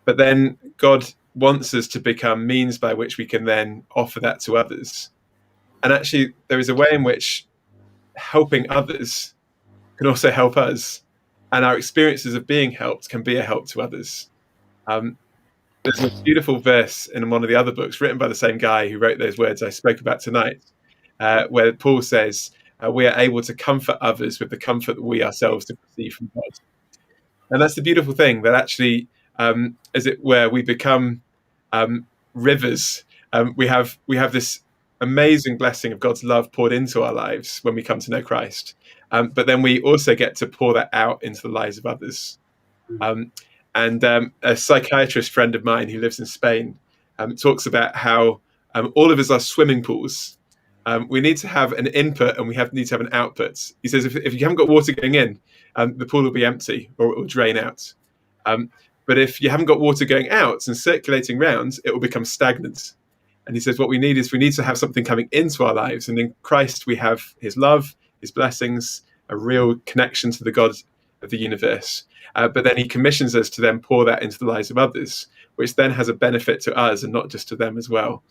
but then God wants us to become means by which we can then offer that to others. And actually, there is a way in which helping others can also help us, and our experiences of being helped can be a help to others. There's a beautiful verse in one of the other books written by the same guy who wrote those words I spoke about tonight, where Paul says, we are able to comfort others with the comfort that we ourselves have received from God. And that's the beautiful thing, that actually, as it were, we become rivers. We have this amazing blessing of God's love poured into our lives when we come to know Christ. But then we also get to pour that out into the lives of others. And a psychiatrist friend of mine who lives in Spain talks about how all of us are swimming pools. We need to have an input and we need to have an output. He says if you haven't got water going in, the pool will be empty or it will drain out. But if you haven't got water going out and circulating round, it will become stagnant. And he says what we need to have something coming into our lives. And in Christ we have his love, his blessings, a real connection to the God of the universe. But then he commissions us to then pour that into the lives of others, which then has a benefit to us and not just to them as well.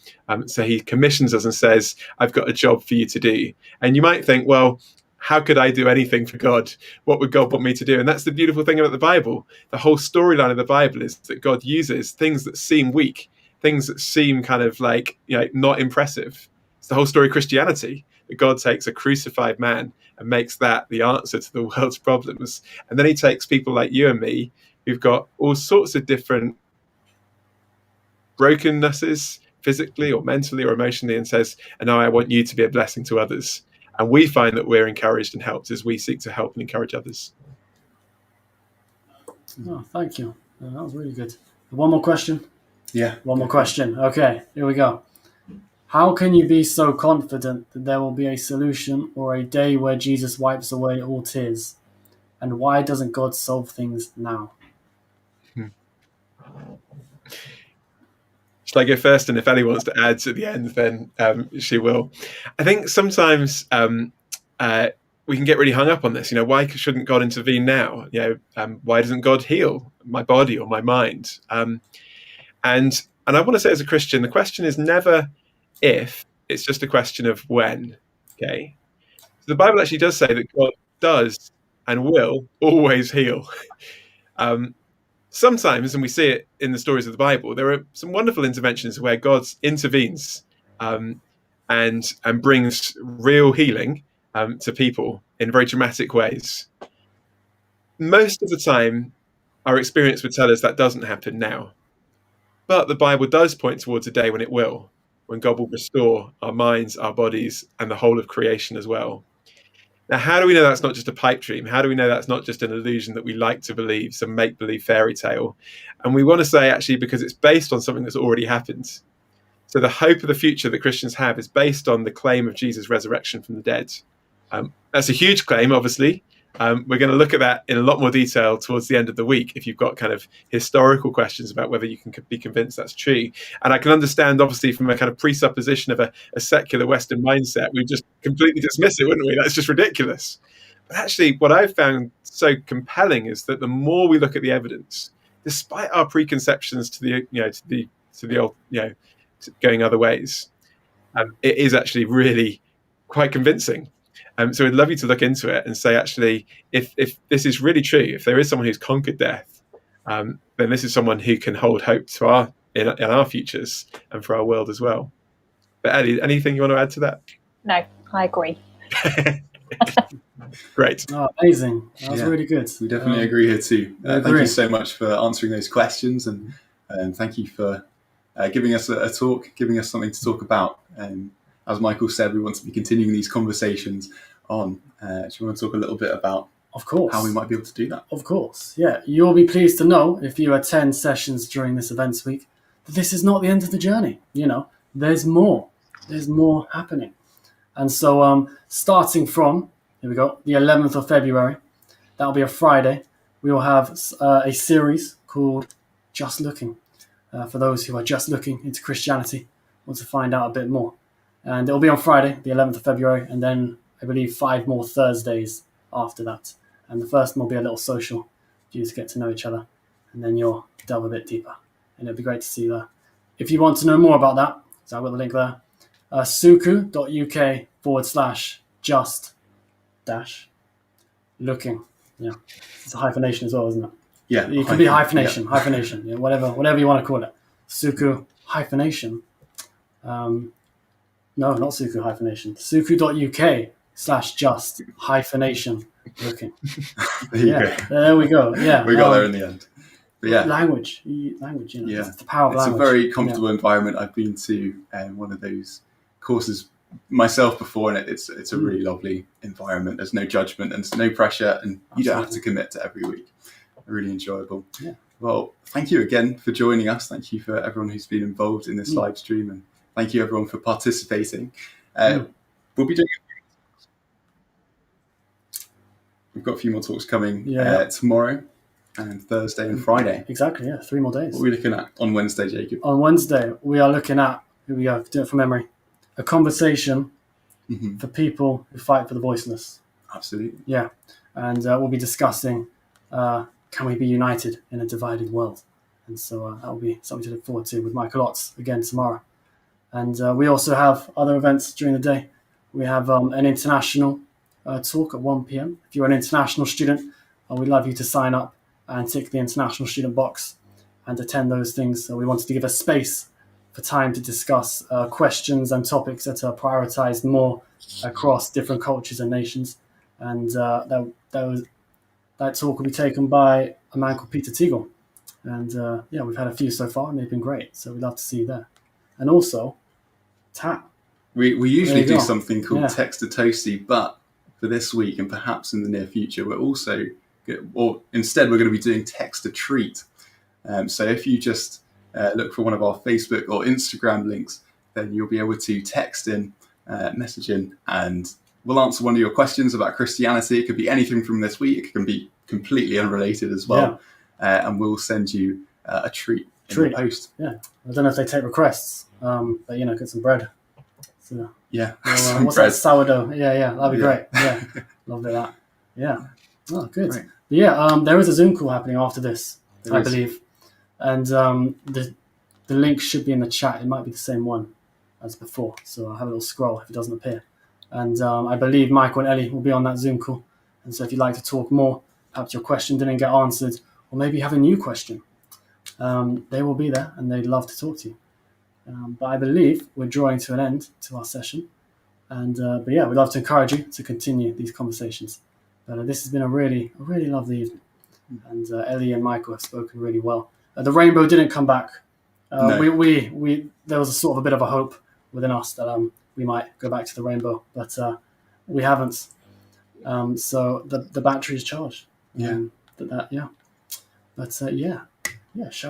So he commissions us and says, I've got a job for you to do. And you might think, well, how could I do anything for God? What would God want me to do? And that's the beautiful thing about the Bible. The whole storyline of the Bible is that God uses things that seem weak, things that seem kind of like, not impressive. It's the whole story of Christianity, that God takes a crucified man and makes that the answer to the world's problems. And then he takes people like you and me, who've got all sorts of different brokennesses, physically or mentally or emotionally, and says, and now I want you to be a blessing to others. And we find that we're encouraged and helped as we seek to help and encourage others. Oh, thank you. That was really good. One more question? Yeah. One more question. Okay, here we go. How can you be so confident that there will be a solution or a day where Jesus wipes away all tears? And why doesn't God solve things now? Shall I go first? And if Ellie wants to add at the end, then she will. I think sometimes we can get really hung up on this. Why shouldn't God intervene now? Why doesn't God heal my body or my mind? And I want to say, as a Christian, the question is never if, it's just a question of when. Okay. So the Bible actually does say that God does and will always heal. Sometimes, and we see it in the stories of the Bible, there are some wonderful interventions where God intervenes and brings real healing to people in very dramatic ways. Most of the time, our experience would tell us that doesn't happen now. But the Bible does point towards a day when it will, when God will restore our minds, our bodies, and the whole of creation as well. Now, how do we know that's not just a pipe dream? How do we know that's not just an illusion that we like to believe, some make-believe fairy tale? And we want to say, actually, because it's based on something that's already happened. So the hope of the future that Christians have is based on the claim of Jesus' resurrection from the dead. That's a huge claim, obviously. We're going to look at that in a lot more detail towards the end of the week if you've got kind of historical questions about whether you can be convinced that's true. And I can understand, obviously, from a kind of presupposition of a secular Western mindset, we'd just completely dismiss it, wouldn't we? That's just ridiculous. But actually, what I've found so compelling is that the more we look at the evidence, despite our preconceptions to the old, going other ways, it is actually really quite convincing. So I'd love you to look into it and say, actually, if this is really true, if there is someone who's conquered death, then this is someone who can hold hope to in our futures and for our world as well. But Ellie, anything you want to add to that? No, I agree. Great. Oh, amazing. That was really good. We definitely agree here too. Thank you so much for answering those questions, and thank you for giving us a talk, giving us something to talk about. As Michael said, we want to be continuing these conversations on. Do you want to talk a little bit about, of course, how we might be able to do that? Of course, yeah. You'll be pleased to know, if you attend sessions during this events week, that this is not the end of the journey. There's more. There's more happening. And so starting from, here we go, the 11th of February, that'll be a Friday, we will have a series called Just Looking, for those who are just looking into Christianity, want to find out a bit more. And it'll be on Friday, the 11th of February, and then I believe 5 more Thursdays after that. And the first one will be a little social for you to get to know each other, and then you'll delve a bit deeper. And it'll be great to see you there. If you want to know more about that, so I've got the link there, suku.uk/just-looking. Yeah, it's a hyphenation as well, isn't it? Yeah, it could be hyphenation, yeah, whatever you want to call it. Suku hyphenation. No, not Suku hyphenation. Suku.uk/just-looking. There we go. Yeah, we got there in the end. But yeah, language. Yeah, it's the power of language. It's a very comfortable environment. I've been to one of those courses myself before, and it's a really lovely environment. There's no judgment and there's no pressure, and you don't have to commit to every week. Really enjoyable. Yeah. Well, thank you again for joining us. Thank you for everyone who's been involved in this live stream, and thank you everyone for participating. We'll be doing. We've got a few more talks coming tomorrow and Thursday and Friday. Exactly. Yeah, 3 more days. What are we looking at on Wednesday, Jacob? On Wednesday, we are looking at, here we go, do it from memory, a conversation for people who fight for the voiceless. Absolutely. Yeah, and we'll be discussing can we be united in a divided world? And so that will be something to look forward to with Michael Otts again tomorrow. And we also have other events during the day. We have an international talk at 1 p.m. If you're an international student, we'd love you to sign up and tick the international student box and attend those things. So we wanted to give a space for time to discuss questions and topics that are prioritized more across different cultures and nations. And that talk will be taken by a man called Peter Teagle. And we've had a few so far, and they've been great. So we'd love to see you there. And also, tap. We usually do something called Text a Toasty, but for this week and perhaps in the near future, we're also, instead we're going to be doing Text a Treat. So if you just look for one of our Facebook or Instagram links, then you'll be able to text in, message in, and we'll answer one of your questions about Christianity. It could be anything from this week. It can be completely unrelated as well. And we'll send you a treat in the post. Yeah. I don't know if they take requests, but, get some bread. So, what's bread. That? Sourdough. Yeah. That'd be great. Yeah. Lovely that. Yeah. Oh, good. Right. But there is a Zoom call happening after this, I believe. And the link should be in the chat. It might be the same one as before. So I'll have a little scroll if it doesn't appear. And I believe Michael and Ellidh will be on that Zoom call. And so if you'd like to talk more, perhaps your question didn't get answered, or maybe you have a new question, they will be there and they'd love to talk to you. But I believe we're drawing to an end to our session. And we'd love to encourage you to continue these conversations. But this has been a really lovely evening. And Ellidh and Michael have spoken really well. The rainbow didn't come back. No. We there was a sort of a bit of a hope within us that we might go back to the rainbow, but we haven't. So the battery is charged. Shall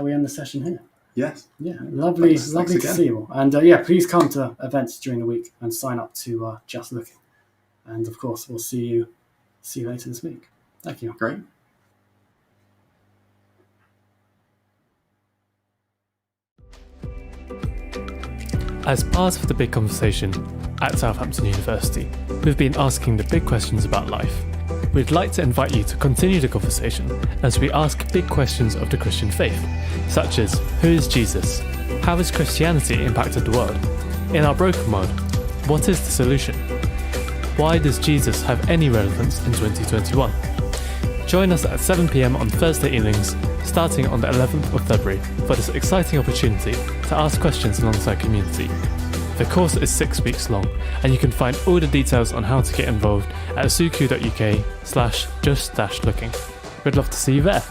we end the session here? Yes. Yeah, lovely to see you all. And please come to events during the week and sign up to Just Looking. And of course, we'll see you later this week. Thank you. Great. As part of the big conversation at Southampton University, we've been asking the big questions about life. We'd like to invite you to continue the conversation as we ask big questions of the Christian faith, such as, who is Jesus? How has Christianity impacted the world? In our broken world, what is the solution? Why does Jesus have any relevance in 2021? Join us at 7 p.m. on Thursday evenings, starting on the 11th of February, for this exciting opportunity to ask questions alongside community. The course is 6 weeks long, and you can find all the details on how to get involved at suku.uk/just-looking. We'd love to see you there.